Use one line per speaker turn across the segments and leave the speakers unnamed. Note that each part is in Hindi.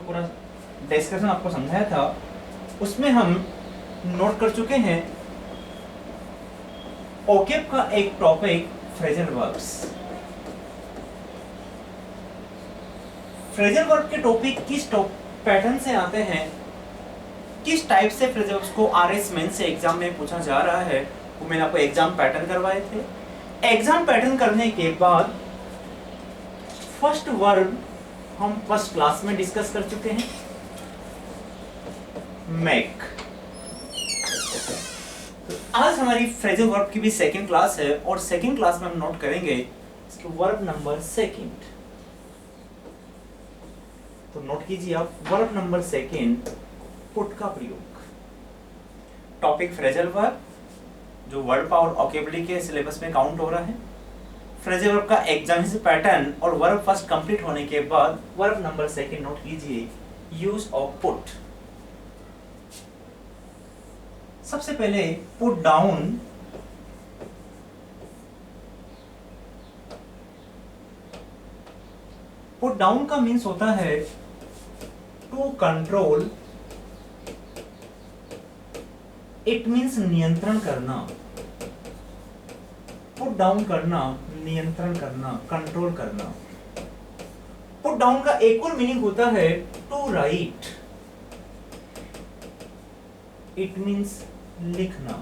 पूरा डिस्कशन आपको समझाया था उसमें हम नोट कर चुके हैं ओकेप का एक topic phrasal verbs. Phrasal verb के टॉपिक किस पैटर्न से आते हैं, किस टाइप से फ्रेजल वर्ब्स को आरएस मेन से एग्जाम में पूछा जा रहा है, वो मैंने आपको एग्जाम पैटर्न करवाए थे। एग्जाम पैटर्न करने के बाद फर्स्ट वर्ब हम फर्स्ट क्लास में डिस्कस कर चुके हैं, मेक। तो आज हमारी फ्रेजल वर्ब की भी सेकंड क्लास है और सेकंड क्लास में हम नोट करेंगे इसके वर्ब नंबर सेकंड। तो नोट कीजिए आप वर्ब नंबर सेकंड, पुट का प्रयोग। टॉपिक फ्रेजल वर्ब जो वर्ड पावर वोकैबुलरी के सिलेबस में काउंट हो रहा है। फ्रेजल वर्ब का एग्जामिनेशन पैटर्न और वर्ब फर्स्ट कंप्लीट होने के बाद वर्ब नंबर सेकंड नोट कीजिए, यूज ऑफ पुट। सबसे पहले पुट डाउन, पुट डाउन का मीन्स होता है टू कंट्रोल, इट मीन्स नियंत्रण करना। पुट डाउन करना, नियंत्रण करना, कंट्रोल करना। पुट डाउन का एक और मीनिंग होता है टू राइट, इट मीन्स लिखना।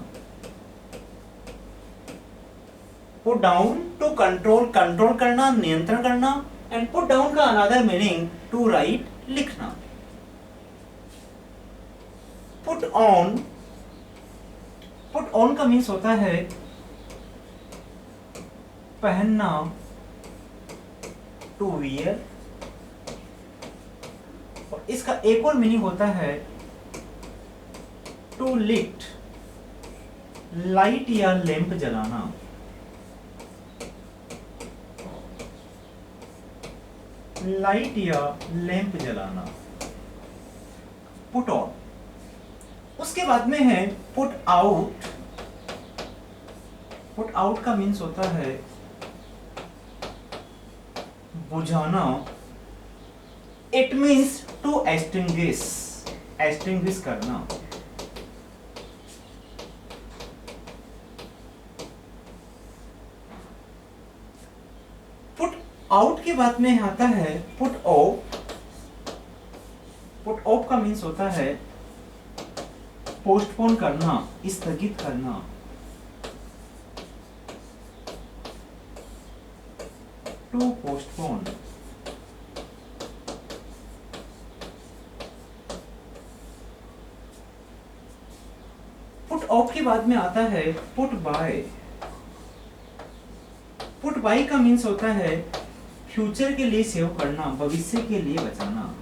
Put down to control, control करना, नियंत्रण करना। एंड पुट डाउन का अनदर मीनिंग टू राइट, लिखना। पुट ऑन, पुट ऑन का मीन्स होता है पहनना, टू वियर। और इसका एक और मीनिंग होता है टू लिट, लाइट या लैंप जलाना। लाइट या लैंप जलाना, पुट ऑन। उसके बाद में है पुट आउट। पुट आउट का मीन्स होता है बुझाना, it means to extinguish, extinguish करना। पुट आउट के बाद में आता है पुट ऑफ। पुट ऑफ का मीन्स होता है पोस्टपोन करना, स्थगित करना। To postpone. पुट ऑफ के बाद में आता है पुट बाय। पुट बाय का मीन्स होता है फ्यूचर के लिए सेव करना, भविष्य के लिए बचाना।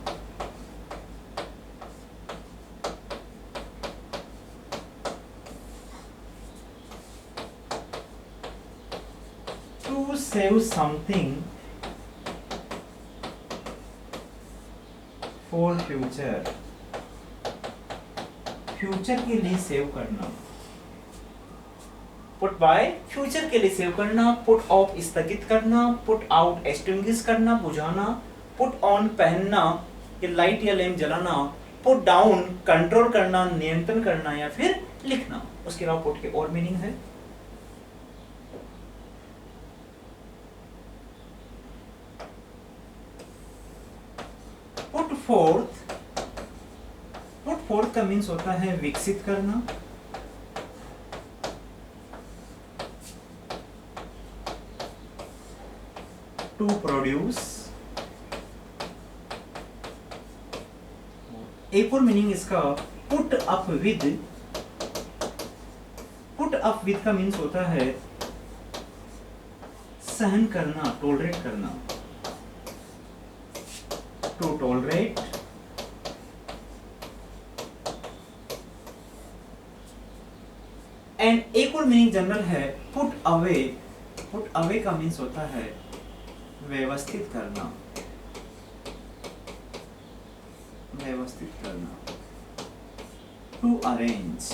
To save something for future, future के लिए सेव करना। पुट बाय फ्यूचर के लिए सेव करना, पुट ऑफ स्थगित करना, पुट आउट एक्सटिंग्विश करना, बुझाना, पुट ऑन पहनना या लाइट या लैंप जलाना, पुट डाउन कंट्रोल करना, नियंत्रण करना या फिर लिखना। उसके अलावा पुट के और मीनिंग है। पुट फोर्थ, पुट फोर्थ का मीन्स होता है विकसित करना। To produce. एक और मीनिंग इसका put up with. Put up with का मीन्स होता है सहन करना, टॉलरेट करना। To tolerate. एंड एक और मीनिंग जनरल है पुट अवे। पुट अवे का मीन्स होता है व्यवस्थित करना, व्यवस्थित करना। To arrange.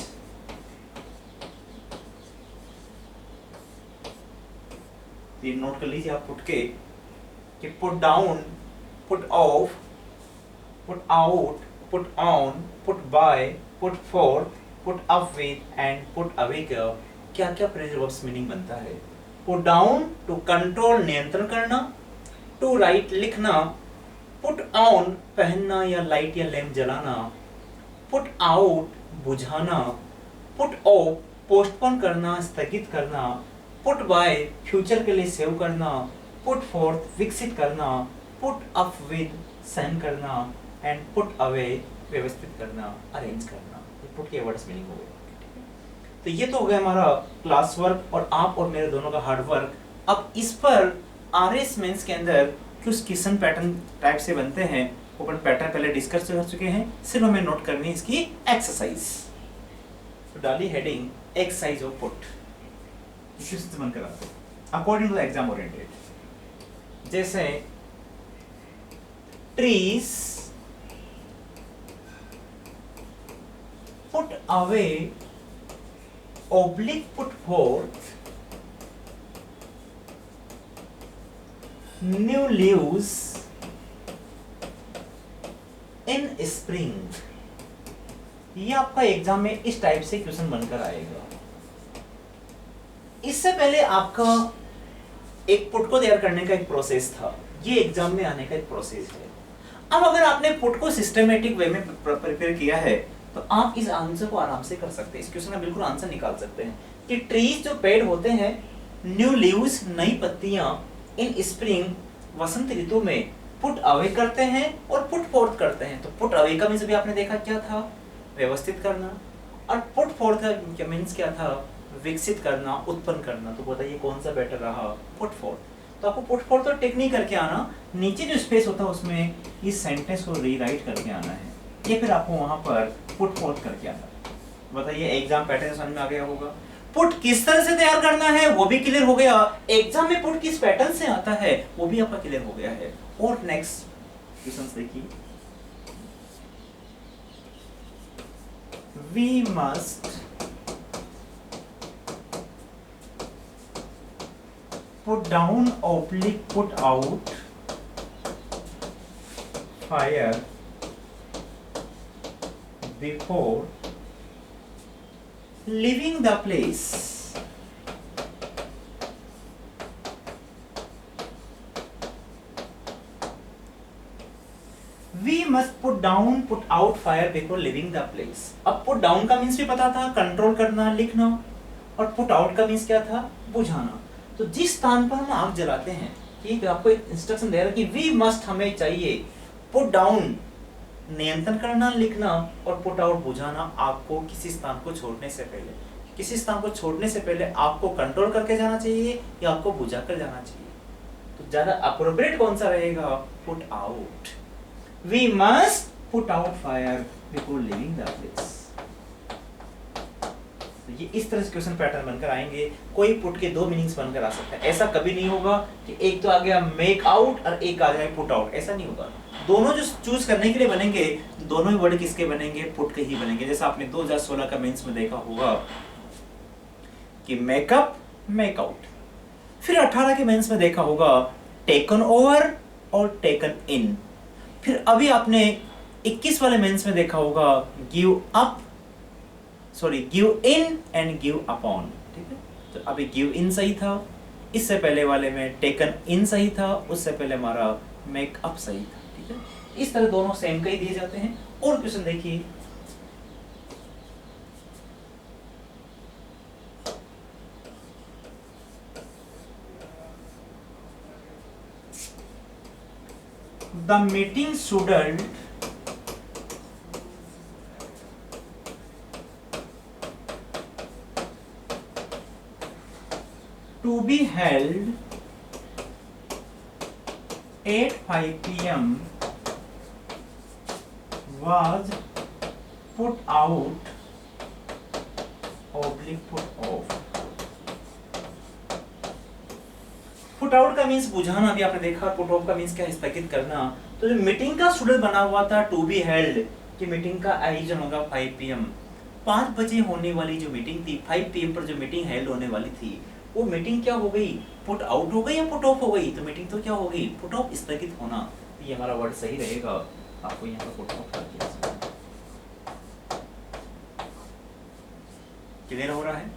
ये नोट कर लीजिए आप पुट के कि put down, put off, put out, put on, put buy, put forth, put up with and put away का क्या क्या फ्रेजल वर्ब्स मीनिंग बनता है? पुट डाउन टू कंट्रोल नियंत्रण करना, टू राइट लिखना, पुट ऑन पहनना या लाइट या लैंप जलाना, पुट आउट बुझाना, पुट ऑफ पोस्टपोन करना स्थगित करना, पुट बाय फ्यूचर के लिए सेव करना, पुट फोर्थ विकसित करना, पुट अप विद सहन करना एंड पुट अवे व्यवस्थित करना अरेंज करना। ये पुट के वर्ड्स मीनिंग हो गए। तो ये तो हो गया हमारा क्लास वर्क और आप और मेरे दोनों का हार्ड वर्क। अब इस पर आरएस मेंस के अंदर कुछ क्वेश्चन पैटर्न टाइप से बनते हैं, ओपन पैटर्न पहले डिस्कस कर चुके हैं, सिर्फ हमें नोट करनी है इसकी एक्सरसाइज। तो डाली heading exercise of put, question बनकर आते हैं according to the exam oriented. जैसे ट्रीज put away oblique put forth new leaves in spring। ये आपका एग्जाम में इस टाइप से क्वेश्चन बनकर आएगा। इससे पहले आपका एक पुट को तैयार करने का एक प्रोसेस था, ये एग्जाम में आने का एक प्रोसेस है। अब अगर आपने पुट को सिस्टमेटिक वे में प्रिपेयर किया है तो आप इस आंसर को आराम से कर सकते हैं, इस क्वेश्चन का बिल्कुल आंसर निकाल सकते हैं कि ट्रीज जो पेड़ होते हैं, न्यू लीव्स नई पत्तियां, इन स्प्रिंग वसंत ऋतु में पुट अवे करते हैं और पुट फोर्थ करते हैं। तो पुट अवे का मीन्स भी आपने देखा क्या था, व्यवस्थित करना, और पुट फोर्थ का मीन्स क्या था, विकसित करना, उत्पन्न करना। तो बताइए कौन सा बेटर रहा, पुट फोर्थ। तो आपको पुट फोर्थ तो टेक नहीं करके आना, नीचे जो स्पेस होता है उसमें इस सेंटेंस को रीराइट करके आना है, ये फिर आपको वहां पर पुट फोर्थ करके आना। बताइए एग्जाम पैटर्न समझ में आ गया होगा। पुट किस तरह से तैयार करना है वो भी क्लियर हो गया, एग्जाम में पुट किस पैटर्न से आता है वो भी आपका क्लियर हो गया है। और नेक्स्ट क्वेश्चन देखिए, we must put down oblique put out fire before leaving the place। We must put down, put out fire before leaving the place। अब put down का मीन्स भी पता था, कंट्रोल करना, लिखना, और put out का मीन्स क्या था, बुझाना। तो जिस स्थान पर हम आग जलाते हैं, ठीक है, आपको एक इंस्ट्रक्शन दे रहा है कि we must हमें चाहिए, put down नियंत्रण करना, लिखना, और पुट आउट बुझाना। आपको किसी स्थान को छोड़ने से पहले, किसी स्थान को छोड़ने से पहले आपको कंट्रोल करके जाना चाहिए या आपको बुझा कर जाना चाहिए। तो ज्यादा अप्रोप्रिएट कौन सा रहेगा, put out. We must put out fire before leaving the place. ये इस तरह से क्वेश्चन पैटर्न बनकर आएंगे। कोई पुट के दो मीनिंग्स बनकर आ सकते हैं, ऐसा कभी नहीं होगा कि एक तो आ गया मेक आउट और एक आ जाए पुट आउट, ऐसा नहीं होगा। दोनों जो चूज करने के लिए बनेंगे, दोनों ही वर्ड किसके बनेंगे, पुट के ही बनेंगे। जैसा आपने 2016 का मेंस में देखा होगा कि मेकअप, मेक आउट। फिर 18 के मेंस में देखा होगा टेकन ओवर और टेकन इन। फिर अभी आपने 21 वाले मेंस में देखा होगा give up, sorry give in and give upon. ठीक है, तो अभी गिव इन सही था, इससे पहले वाले में टेकन इन सही था, उससे पहले हमारा मेक अप सही था। ठीक है, इस तरह दोनों सेम का ही दिए जाते हैं। और क्वेश्चन देखिए, the meeting shouldn't to be held at 5 p.m. was put out oblique put off। Put out का मींस बुझाना, अभी आपने देखा। पुट ऑफ का मींस क्या, स्थगित करना। तो जो मीटिंग का शेड्यूल बना हुआ था टू बी हेल्ड, कि मीटिंग का आयोजन होगा 5 PM, 5 बजे होने वाली जो मीटिंग थी, 5 PM पर जो मीटिंग हेल्ड होने वाली थी, वो मीटिंग क्या हो गई, पुट आउट हो गई या पुट ऑफ हो गई। तो मीटिंग तो क्या हो गई, पुट ऑफ, स्थगित होना। ये हमारा वर्ड सही रहेगा। आपको यहाँ पर पुट ऑफ किया जाए। क्लियर हो रहा है?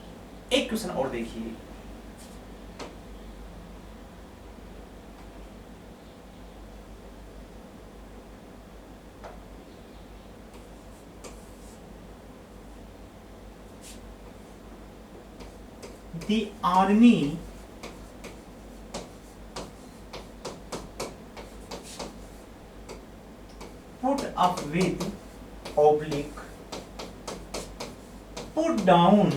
एक क्वेश्चन और देखिए, The army put up with oblique put down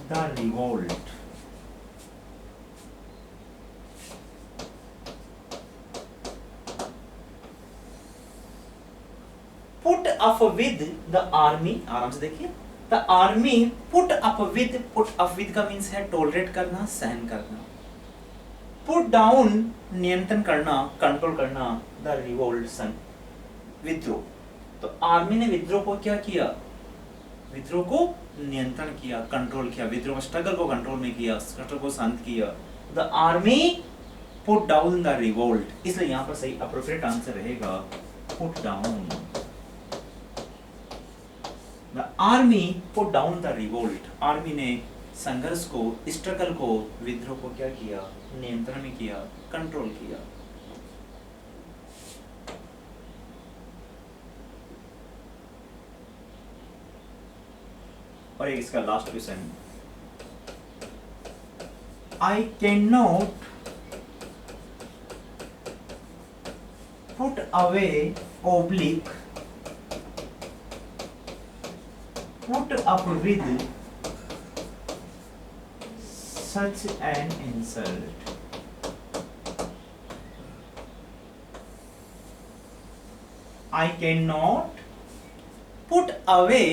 the revolt. Put up with the army, आराम से देखिए, the army put up with का मीन्स है टॉलरेट करना, सहन करना। Put down नियंत्रण करना, कंट्रोल करना, the revolt विद्रोह। तो आर्मी ने विद्रोह को क्या किया? विद्रोह को नियंत्रण किया, कंट्रोल किया, विद्रोह स्ट्रगल को कंट्रोल में किया, स्ट्रगल को शांत किया। The army put down the revolt, इसलिए यहां पर सही अप्रोप्रिएट आंसर रहेगा put down. The army put down the revolt, army ने संघर्ष को, स्ट्रगल को, विद्रोह को क्या किया? नियंत्रण में किया, कंट्रोल किया। और एक इसका last question, I can not put away oblique put up with such an insult. I can not put away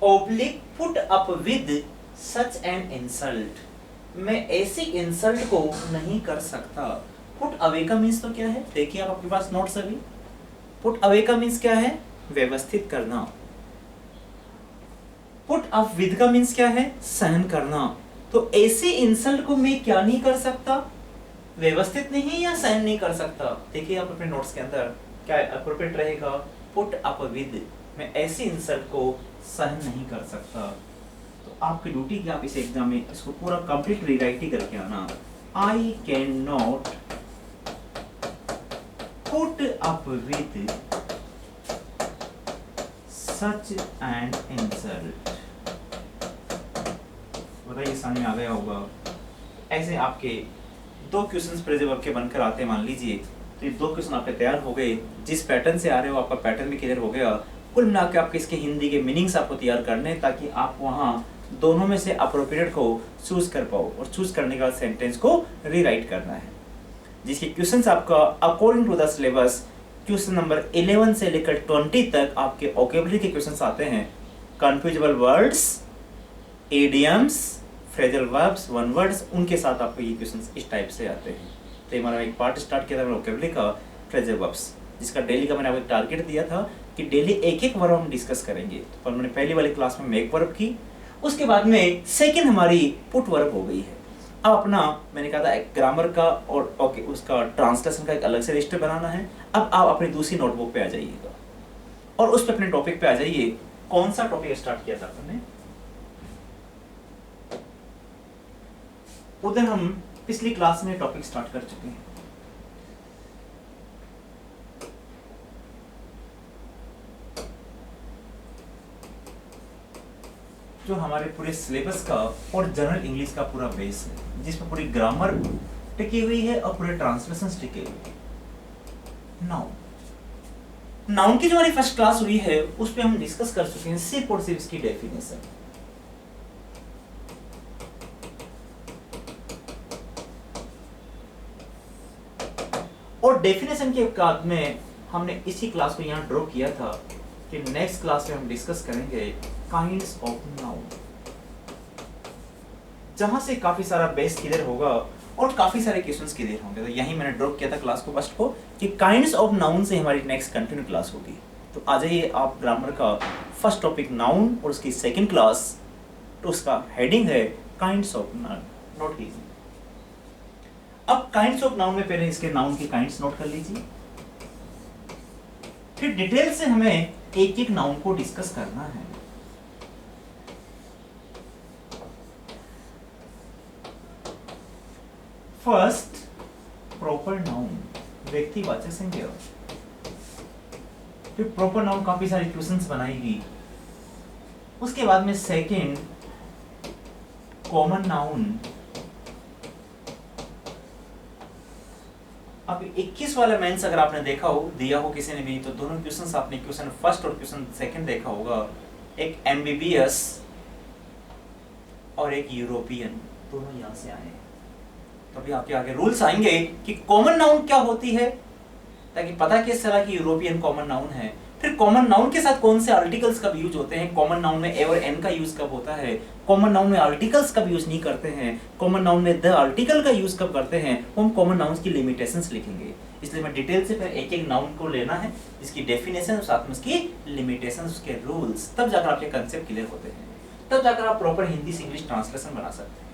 oblique put up with such an insult, मैं ऐसी इंसल्ट को नहीं कर सकता। पुट अवे का मीन्स तो क्या है? देखिए आप, आपके पास नोट्स अभी। पुट अवे का मीन्स क्या है? व्यवस्थित करना। पुट अप विद का मीन्स क्या है? सहन करना। तो ऐसी इंसल्ट को मैं क्या नहीं कर सकता? व्यवस्थित नहीं या सहन नहीं कर सकता। देखिए आप अपने नोट्स के अंदर क्या अप्रोप्रिएट रहेगा? पुट अप विद, मैं ऐसी इंसल्ट को सहन नहीं कर सकता। तो आपकी ड्यूटी कि आप इस एग्जाम में इसको पूरा कंप्लीट रीराइट ही करके आना। I can not put up with such an insult. बताइए सामने आ गया होगा। ऐसे आपके दो क्वेश्चंस प्रेजेंट वर्ब के बनकर आते हैं, मान लीजिए। तो ये दो क्वेश्चन आपके तैयार हो गए। जिस पैटर्न से आ रहे हो आपका पैटर्न भी क्लियर हो गया। कुल मिला के आपके इसके हिंदी के मीनिंग्स आपको तैयार करने, ताकि आप वहाँ दोनों में से अप्रोप्रिएट को चूज कर पाओ, और चूज करने के बाद सेंटेंस को रीराइट करना है। जिसके क्वेश्चंस आपका according to the syllabus question number 11 से लेकर 20 तक आपके वोकैबुलरी के क्वेश्चंस आते हैं। Confusable words, idioms, phrasal verbs, one words, उनके साथ आपको ये क्वेश्चंस इस टाइप से आते हैं। तो हमारा एक पार्ट स्टार्ट किया था वोकैबुलरी का, फ्रेजल वर्ब्स, जिसका डेली का मैंने आपको टारगेट दिया था कि डेली एक एक वर्ब हम डिस्कस करेंगे। तो मैंने पहली वाली क्लास में मेक वर्ब की, उसके बाद में सेकंड हमारी पुट वर्ब हो गई है। अब अपना मैंने कहा था एक ग्रामर का और ओके उसका ट्रांसलेशन का एक अलग से रजिस्टर बनाना है। अब आप अपनी दूसरी नोटबुक पे आ जाइएगा और उस पे अपने टॉपिक पे आ जाइए। कौन सा टॉपिक स्टार्ट किया था आपने? उधर हम पिछली क्लास में टॉपिक स्टार्ट कर चुके हैं। जो हमारे पूरे सिलेबस का और जनरल इंग्लिश का पूरा बेस है, जिसमें पूरी ग्रामर टिकी हुई है और पूरे ट्रांसलेशंस टिके हुए हैं। नाउन की जो हमारी फर्स्ट क्लास हुई है उस पे हम डिस्कस कर चुके हैं सिर्फ और सिर्फ इसकी डेफिनेशन। और डेफिनेशन के बाद में हमने इसी क्लास को यहाँ ड्रॉ किया था कि नेक्स्ट क्लास में हम डिस्कस करेंगे काइंड्स ऑफ नाउन, जहां से काफी सारा बेस क्लियर होगा और काफी सारे क्वेश्चंस क्लियर होंगे। तो यही मैंने ड्रॉ किया था क्लास को फर्स्ट को कि काइंड्स ऑफ नाउन से हमारी नेक्स्ट कंटिन्यू क्लास होगी। तो आ जाइए आप ग्रामर का फर्स्ट टॉपिक नाउन और उसकी सेकंड क्लास, तो उसका हेडिंग है काइंड्स ऑफ नाउन। नोट कीजिए। अब काइंड्स ऑफ नाउन में पहले इसके नाउन की काइंड्स नोट कर लीजिए। फिर डिटेल से हमें एक एक नाउन को डिस्कस करना है। फर्स्ट प्रॉपर नाउन, व्यक्तिवाचक संज्ञा। फिर प्रॉपर नाउन काफी सारी क्वेश्चंस बनाएगी। उसके बाद में सेकंड कॉमन नाउन। अब 21 वाला मेंस अगर आपने देखा हो, दिया हो किसी ने भी, तो दोनों क्वेश्चंस आपने क्वेश्चन फर्स्ट और क्वेश्चन सेकंड देखा होगा। एक एमबीबीएस और एक यूरोपियन, दोनों यहां से आए हैं। तभी आपके आगे रूल्स आएंगे कि कॉमन नाउन क्या होती है, ताकि पता किस तरह की यूरोपियन कॉमन नाउन है। फिर कॉमन नाउन के साथ कौन से आर्टिकल्स कब यूज होते हैं, कॉमन नाउन में ए और एन का यूज कब होता है, कॉमन नाउन में आर्टिकल्स कब यूज नहीं करते हैं, कॉमन नाउन में द आर्टिकल का यूज कब करते हैं, हम कॉमन नाउन्स की लिमिटेशंस लिखेंगे। इसलिए मैं डिटेल से पहले एक एक नाउन को लेना है, इसकी डेफिनेशन और साथ में उसकी लिमिटेशंस, उसके रूल्स, तब जाकर आपके कंसेप्ट क्लियर होते हैं, तब जाकर आप प्रॉपर हिंदी से इंग्लिश ट्रांसलेशन बना सकते हैं।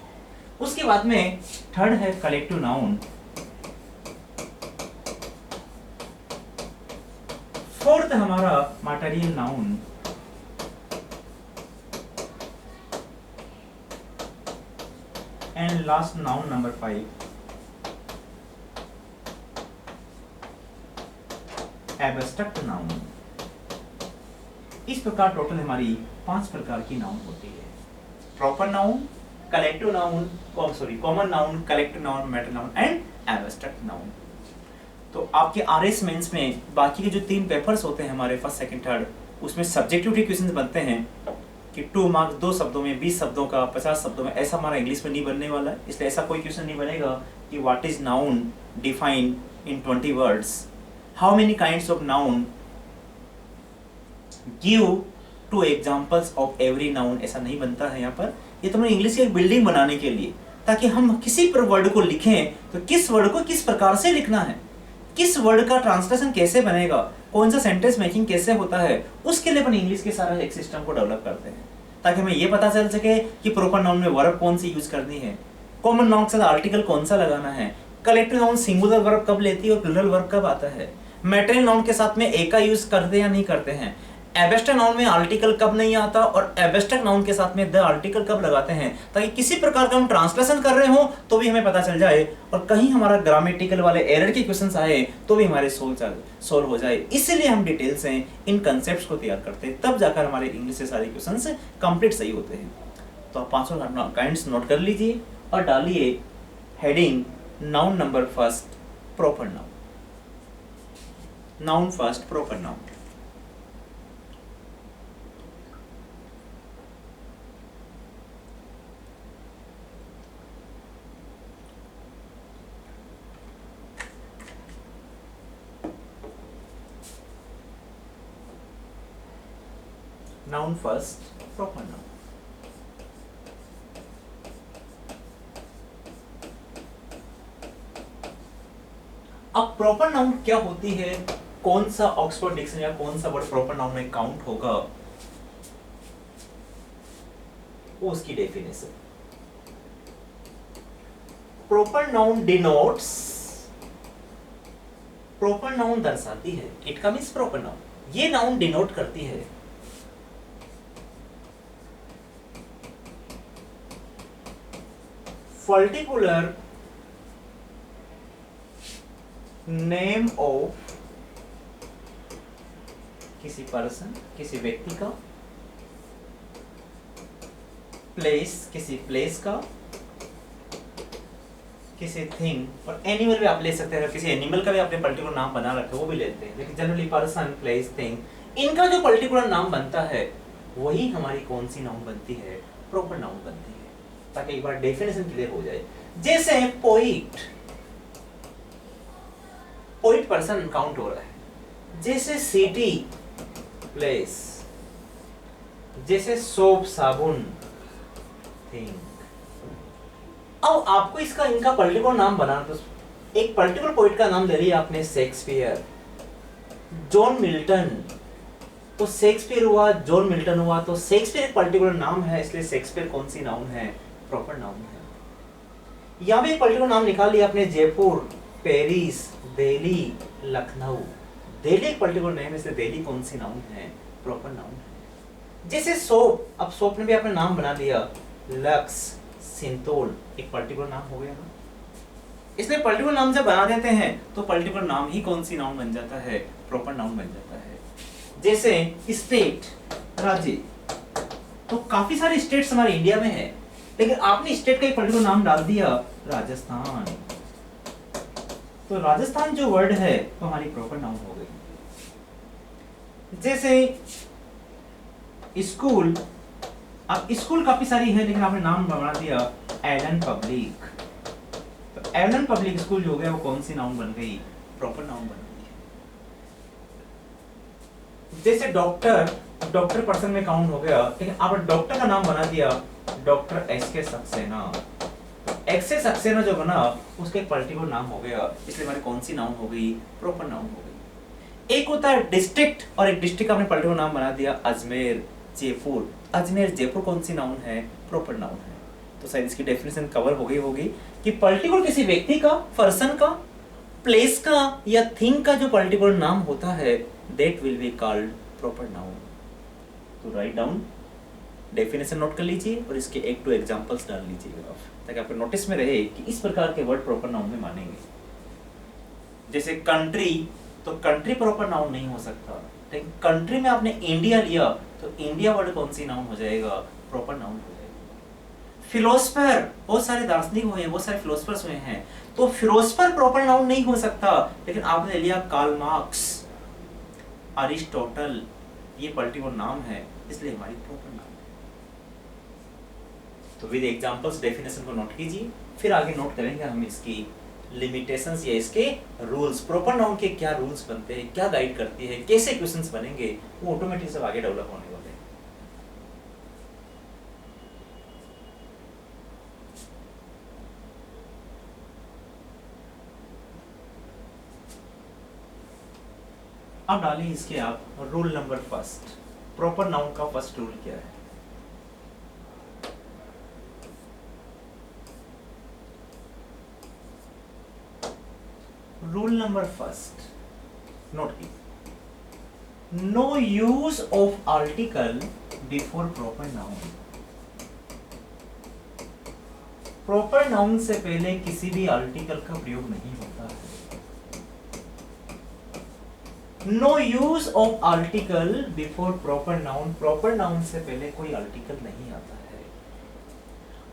उसके बाद में थर्ड है कलेक्टिव नाउन। फोर्थ हमारा material noun. And last noun number 5 abstract noun. इस प्रकार टोटल हमारी 5 प्रकार की नाउन होती है। Proper noun, collective noun, common noun, collective noun, material noun and abstract noun. तो आपके आरएस मेंस में बाकी के जो 3 पेपर्स होते हैं हमारे फर्स्ट सेकंड थर्ड, उसमें सब्जेक्टिविटी क्वेश्चंस बनते हैं कि 2 मार्क्स 2 शब्दों में, 20 शब्दों का, 50 शब्दों में। ऐसा हमारा इंग्लिश में नहीं बनने वाला है, इसलिए ऐसा कोई क्वेश्चन नहीं बनेगा कि what is noun define in 20 words, how many kinds of noun, give 2 examples of every noun. ऐसा नहीं बनता है यहाँ पर। ये तो इंग्लिश की एक बिल्डिंग बनाने के लिए, ताकि हम किसी पर वर्ड को लिखें तो किस वर्ड को किस प्रकार से लिखना है, किस वर्ड का ट्रांसलेशन कैसे बनेगा, कौन सा सेंटेंस मेकिंग कैसे होता है, उसके लिए अपन इंग्लिश के सारा एक सिस्टम को डेवलप करते हैं, ताकि हमें ये पता चल सके कि प्रॉपर नाउन में वर्ब कौन सी यूज करनी है, कॉमन नाउन के साथ आर्टिकल कौन सा लगाना है, कलेक्टिव नाउन सिंगुलर वर्ब कब लेती है और प्लूरल वर्ब कब आता है, मटेरियल नाउन के साथ में ए का यूज करते या नहीं करते हैं, एब्स्ट्रैक्ट नाउन में आर्टिकल कब नहीं आता और एब्स्ट्रैक्ट नाउन के साथ में द आर्टिकल कब लगाते हैं, ताकि किसी प्रकार का हम ट्रांसलेशन कर रहे हो तो भी हमें पता चल जाए, और कहीं हमारा ग्रामेटिकल वाले एरर के क्वेश्चंस आए तो भी हमारे सोल्व हो जाए। इसलिए हम डिटेल से इन कंसेप्ट्स को तैयार करते हैं, तब जाकर हमारे इंग्लिश से सारे क्वेश्चंस कंप्लीट सही होते हैं। तो आप 5 काइंड्स नोट कर लीजिए और डालिए heading noun number first proper noun. Noun first proper noun. Noun first, proper noun. अब प्रॉपर नाउन क्या होती है, कौन सा ऑक्सफोर्ड डिक्शनरी या कौन सा वर्ड प्रॉपर नाउन में काउंट होगा, वो उसकी definition. Proper noun denotes, proper noun दर्शाती है, इट का मींस प्रॉपर नाउन, ये नाउन डिनोट करती है पर्टिकुलर नेम ऑफ किसी पर्सन, किसी व्यक्ति का, प्लेस, किसी प्लेस का, किसी थिंग, और एनिमल भी आप ले सकते हैं, किसी एनिमल का भी आपने पर्टिकुलर नाम बना रखा है वो भी लेते हैं, लेकिन जनरली पर्सन, प्लेस, थिंग, इनका जो पर्टिकुलर नाम बनता है वही हमारी कौन सी नाउन बनती है, प्रॉपर नाउन बनती है, ताकि एक बार डेफिनेशन क्लियर हो जाए। जैसे पोइट, पोइट पर्सन काउंट हो रहा है, जैसे सिटी प्लेस, जैसे सोप साबुन थिंग। अब आपको इसका इनका पर्टिकुलर नाम बनाना, तो एक पर्टिकुलर पोइट का नाम ले लिया आपने, शेक्सपियर, जॉन मिल्टन, तो शेक्सपियर हुआ, जॉन मिल्टन हुआ, तो शेक्सपियर एक पर्टिकुलर नाम है, इसलिए शेक्सपियर कौन सी नाउन है, प्रॉपर नाउन है। यहां भी एक पर्टिकुलर नाम निकाल लिया आपने, जयपुर, पेरिस, दिल्ली, लखनऊ, दिल्ली एक पर्टिकुलर नेम है, इसलिए दिल्ली कौन सी नाउन है? प्रॉपर नाउन है। जैसे सोप, अब सोप ने भी अपना नाम बना लिया, लक्स, सिंथोल, एक पर्टिकुलर नाम हो गया ना। इसलिए पर्टिकुलर नाम जब बना देते हैं तो पर्टिकुलर नाम ही कौन सी नाउन बन जाता है? प्रॉपर नाउन बन जाता है। जैसे स्टेट, राज्य, तो काफी सारे स्टेट्स हमारे इंडिया में है, लेकिन आपने स्टेट का एक पर्टिकुलर नाम डाल दिया राजस्थान, तो राजस्थान जो वर्ड है तो हमारी प्रॉपर नाउन हो गई। जैसे स्कूल, अब स्कूल काफी सारी है लेकिन आपने नाम बना दिया एलन पब्लिक, तो एलन पब्लिक स्कूल जो हो गया वो कौन सी नाउन बन गई? प्रॉपर नाउन बन गई। जैसे डॉक्टर, डॉक्टर पर्सन में काउंट हो गया, लेकिन आपने डॉक्टर का नाम बना दिया डॉक्टर एस के सक्सेना, एक्स से सक्सेना जो बना उसका एक पर्टिकुलर नाम हो गया, इसलिए हमारी कौन सी नाउन हो गई? प्रॉपर नाउन हो गई। एक होता है डिस्ट्रिक्ट, और एक डिस्ट्रिक्ट का आपने पर्टिकुलर नाम बना दिया अजमेर, जयपुर, अजमेर जयपुर कौन सी नाउन है? प्रॉपर नाउन है। तो शायद इसकी डेफिनेशन कवर हो गई होगी कि पर्टिकुलर किसी व्यक्ति का, पर्सन का, प्लेस का या थिंग का जो पर्टिकुलर नाम होता है that will be called proper noun. तो राइट डाउन, डेफिनेशन नोट कर लीजिए और इसके 1-2 एग्जांपल्स डाल लीजिएगा ताकि आपको नोटिस में रहे कि इस प्रकार के वर्ड प्रॉपर नाउन में मानेंगे। जैसे कंट्री, तो कंट्री प्रॉपर नाउन नहीं हो सकता, लेकिन कंट्री में आपने इंडिया लिया तो इंडिया वर्ड कौन सी नाउन हो जाएगा? प्रॉपर नाउन हो जाएगा। फिलोसफर, बहुत सारे दार्शनिक हुए हैं, बहुत सारे फिलोसफर्स हुए हैं, तो फिलोसफर प्रॉपर नाउन नहीं हो सकता, लेकिन आपने लिया कार्ल मार्क्स, अरिस्टोटल, ये पर्टिकुलर नाम है, इसलिए हमारी प्रॉपर नाउन। तो विद एग्जांपल्स डेफिनेशन को नोट कीजिए, फिर आगे नोट करेंगे हम इसकी लिमिटेशंस या इसके रूल्स, प्रॉपर नाउन के क्या रूल्स बनते हैं, क्या गाइड करती है, कैसे क्वेश्चंस बनेंगे, वो ऑटोमेटिक सब आगे डेवलप होने वाले हैं। अब डालिए इसके आप rule number first, proper noun का फर्स्ट रूल क्या है? रूल नंबर फर्स्ट, नोट कीजिए, no use of article before proper noun. Proper noun से पहले किसी भी आर्टिकल का प्रयोग नहीं होता है। No use of article before proper noun, proper noun से पहले कोई आर्टिकल नहीं आता है।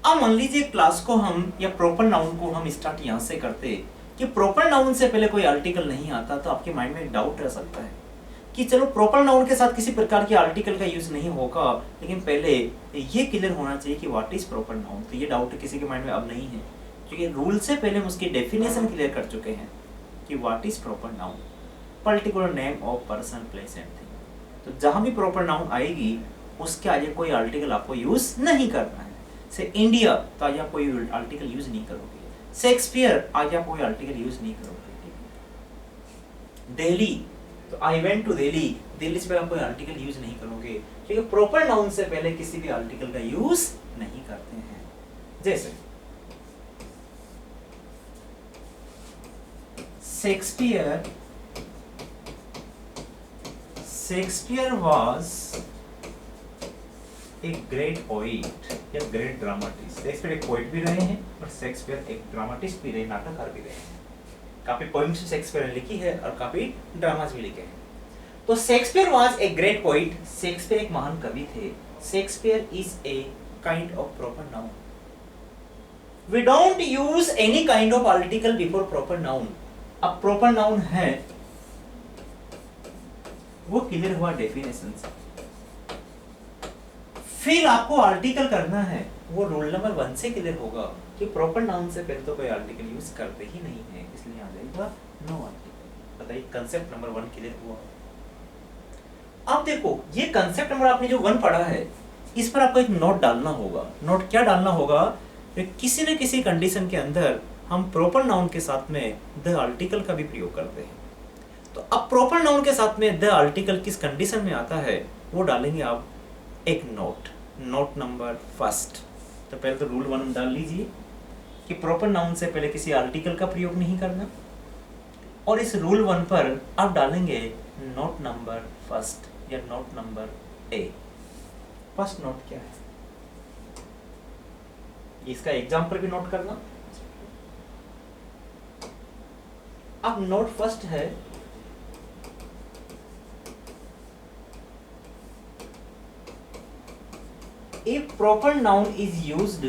अब मान लीजिए क्लास को हम या प्रॉपर नाउन को हम स्टार्ट यहां से करते कि प्रॉपर नाउन से पहले कोई आर्टिकल नहीं आता, तो आपके माइंड में एक डाउट रह सकता है कि चलो प्रॉपर नाउन के साथ किसी प्रकार के आर्टिकल का यूज नहीं होगा, लेकिन पहले ये क्लियर होना चाहिए कि व्हाट इज प्रॉपर नाउन। तो ये डाउट किसी के माइंड में अब नहीं है, क्योंकि रूल से पहले हम उसकी डेफिनेशन क्लियर कर चुके हैं कि what is proper noun, particular name of person, place and thing. तो जहां भी प्रॉपर नाउन आएगी उसके आगे कोई आर्टिकल आपको यूज नहीं करना है। से इंडिया, तो आगे आप कोई आर्टिकल यूज नहीं करोगे। शेक्सपियर, आगे आप कोई आर्टिकल यूज नहीं करोगे। दिल्ली, तो I went to Delhi, Delhi से पहले आप कोई आर्टिकल यूज नहीं करोगे, क्योंकि प्रॉपर नाउन से पहले किसी भी आर्टिकल का यूज नहीं करते हैं। जैसे शेक्सपियर, शेक्सपियर वाज एक ग्रेट पोइट या ग्रेट ड्रामाटिस्ट। शेक्सपियर एक पोइट भी रहे हैं और शेक्सपियर एक ड्रामाटिस्ट भी रहे, नाटककार भी रहे हैं। काफी पोइम्स शेक्सपियर ने लिखी है और काफी ड्रामास भी लिखे हैं। तो Shakespeare was a great poet, Shakespeare एक महान कवि थे। Shakespeare is a kind of proper noun. We don't use any kind of article before proper noun. अब प्रॉपर नाउन है वो क्लियर हुआ डेफिनेशन से, फिर आपको आर्टिकल करना है, वो रूल नंबर 1 से क्लियर होगा कि प्रॉपर नाउन से पहले तो कोई आर्टिकल यूज करते ही नहीं है, इसलिए आ जाएगा नो आर्टिकल। बताइए कंसेप्ट नंबर 1 क्लियर हुआ। अब देखो ये कंसेप्ट नंबर आपने जो 1 पढ़ा है, इस पर आपको एक नोट डालना होगा। नोट क्या डालना होगा? किसी न किसी कंडीशन के अंदर हम प्रॉपर नाउन के साथ में द आर्टिकल का भी प्रयोग करते हैं। तो अब प्रॉपर नाउन के साथ में द आर्टिकल किस कंडीशन में आता है वो डालेंगे आप एक नोट, नोट नंबर 1। तो पहले तो रूल 1 डाल लीजिए कि प्रॉपर नाउन से पहले किसी आर्टिकल का प्रयोग नहीं करना, और इस रूल 1 पर आप डालेंगे नोट नंबर फर्स्ट या नोट नंबर ए। फर्स्ट नोट क्या है, इसका एग्जाम्पल भी नोट करना। अब नोट फर्स्ट है, a proper noun is used,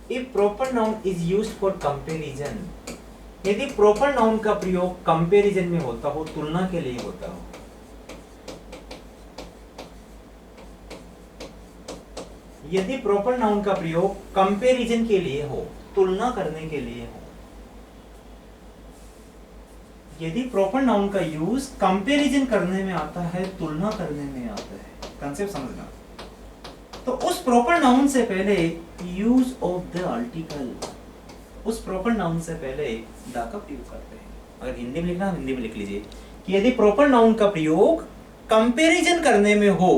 a proper noun is used for comparison। यदि proper noun का प्रयोग कंपैरिजन में होता हो, तुलना के लिए होता हो, यदि proper noun का प्रयोग कंपैरिजन के लिए हो, तुलना करने के लिए हो, यदि प्रॉपर नाउन का यूज कंपैरिजन करने में आता है, तुलना करने में आता है, कंसेप्ट समझना, तो उस प्रॉपर नाउन से पहले यूज ऑफ द आर्टिकल, उस प्रॉपर नाउन से पहले द का प्रयोग करते हैं। अगर हिंदी में लिखना, हिंदी में लिख लीजिए कि यदि प्रॉपर नाउन का प्रयोग कंपैरिजन करने में हो,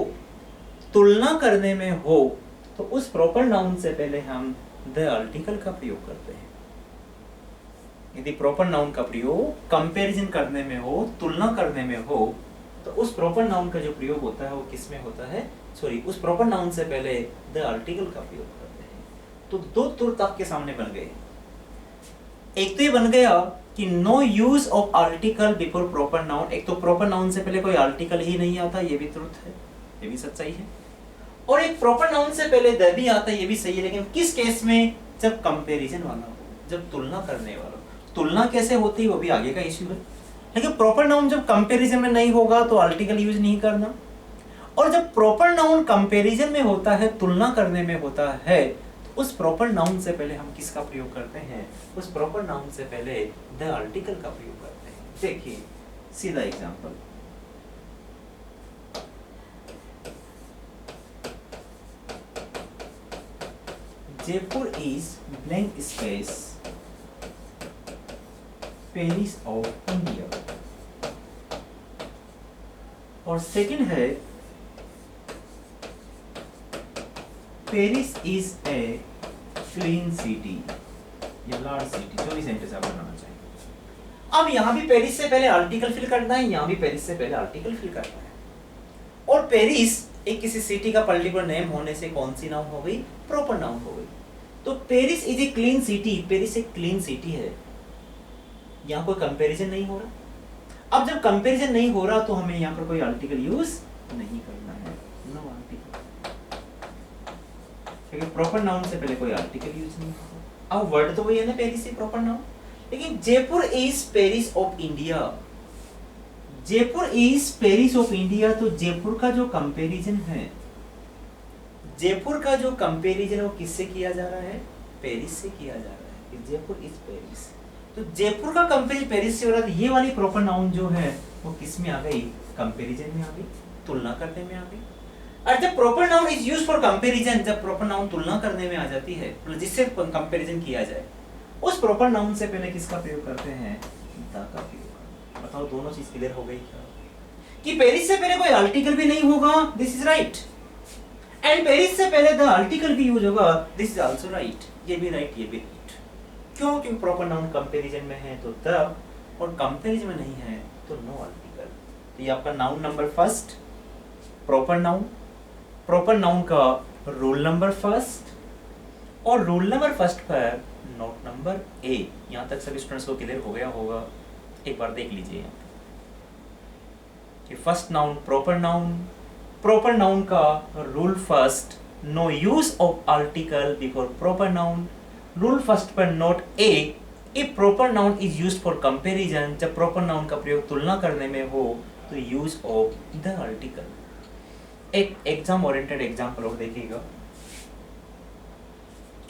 तुलना करने में हो, तो उस प्रॉपर नाउन से पहले हम द आर्टिकल का प्रयोग करते हैं। यदि प्रॉपर नाउन का प्रयोग कंपैरिजन करने में हो, तुलना करने में हो, तो उस प्रॉपर नाउन का जो प्रयोग होता है वो किस में होता है, सॉरी, उस प्रॉपर नाउन से पहले द आर्टिकल का प्रयोग करते हैं। तो दो तुर्त आपके सामने बन गए। एक तो ये बन गया कि no use of article before proper noun, एक तो प्रॉपर नाउन से पहले कोई आर्टिकल ही नहीं आता, ये भी तुर्त है, ये भी सच्चाई है। और एक प्रॉपर नाउन से पहले द भी आता है, ये भी सही है, लेकिन किस केस में, जब कंपैरिजन वाला हो, जब तुलना करने वाला हो। तुलना कैसे होती है वो भी आगे का इश्यू है, लेकिन प्रॉपर नाउन जब कंपैरिजन में नहीं होगा तो आर्टिकल यूज नहीं करना। और जब प्रॉपर नाउन कंपैरिजन में होता है, तुलना करने में होता है, तो उस प्रॉपर नाउन से पहले हम किसका प्रयोग करते हैं, उस प्रॉपर नाउन से पहले द आर्टिकल का प्रयोग करते हैं। देखिए सीधा example, Jaipur is blank space Paris of India. और सेकंड है Paris is a clean city या लार्ज सिटी, जो भी सेंटेंस आप बनाना चाहिए। अब यहां भी पेरिस से पहले आर्टिकल फिल करना है, यहां भी पेरिस से पहले आर्टिकल फिल करना है। और पेरिस एक किसी सिटी का पर्टिकुलर नेम होने से कौन सी नाउन हो गई, प्रॉपर नाउन हो गई। तो Paris is a clean city, Paris एक क्लीन सिटी है, यहाँ कोई कंपैरिजन नहीं हो रहा। अब जब कंपैरिजन नहीं हो रहा तो हमें यहाँ पर कोई आर्टिकल यूज नहीं करना है, नो आर्टिकल, क्योंकि प्रॉपर नाउन से पहले कोई आर्टिकल यूज नहीं होगा। अब वर्ड तो वही है ना, पेरिस से प्रॉपर नाउन, लेकिन Jaipur is Paris of India, Jaipur is Paris of India, तो जयपुर का जो कंपैरिजन है, जयपुर का जो कंपैरिजन है वो किससे किया जा रहा है, पेरिस से किया जा रहा है। जयपुर इज पेरिस, तो जयपुर का कंपैरिजन पेरिस से हो रहा है, ये वाली प्रॉपर नाउन जो है वो किस में आ गई, कंपैरिजन में आ गई, तुलना करने में आ गई। और जब proper noun is used for comparison, जब प्रॉपर नाउन तुलना करने में आ जाती है, जिससे कंपैरिजन किया जाए, उस प्रॉपर नाउन से पहले किसका प्रयोग करते हैं, द का प्रयोग। बताओ दोनों चीज क्लियर हो गई क्या, कि पेरिस से पहले कोई आर्टिकल भी नहीं होगा, this is right, and Paris से पहले द आर्टिकल भी यूज होगा, दिस इज आल्सो राइट, ये भी राइट, ये भी राइट। क्यों, क्योंकि प्रॉपर नाउन कंपैरिजन में है तो द, और कंपैरिजन में नहीं है तो नो आर्टिकल। तो ये आपका noun number first, proper noun, proper noun का रूल नंबर फर्स्ट, और रूल नंबर फर्स्ट पर नोट नंबर ए। यहां तक सभी स्टूडेंट्स को क्लियर हो गया होगा, एक बार देख लीजिए यहाँ कि first noun proper noun, proper noun का rule first, no use of article before proper noun. Rule first पर note A, if proper noun is used for comparison, जब प्रॉपर नाउन का प्रयोग तुलना करने में हो तो यूज ऑफ द आर्टिकल। एक एग्जाम ओरिएंटेड एग्जांपल और देखिएगा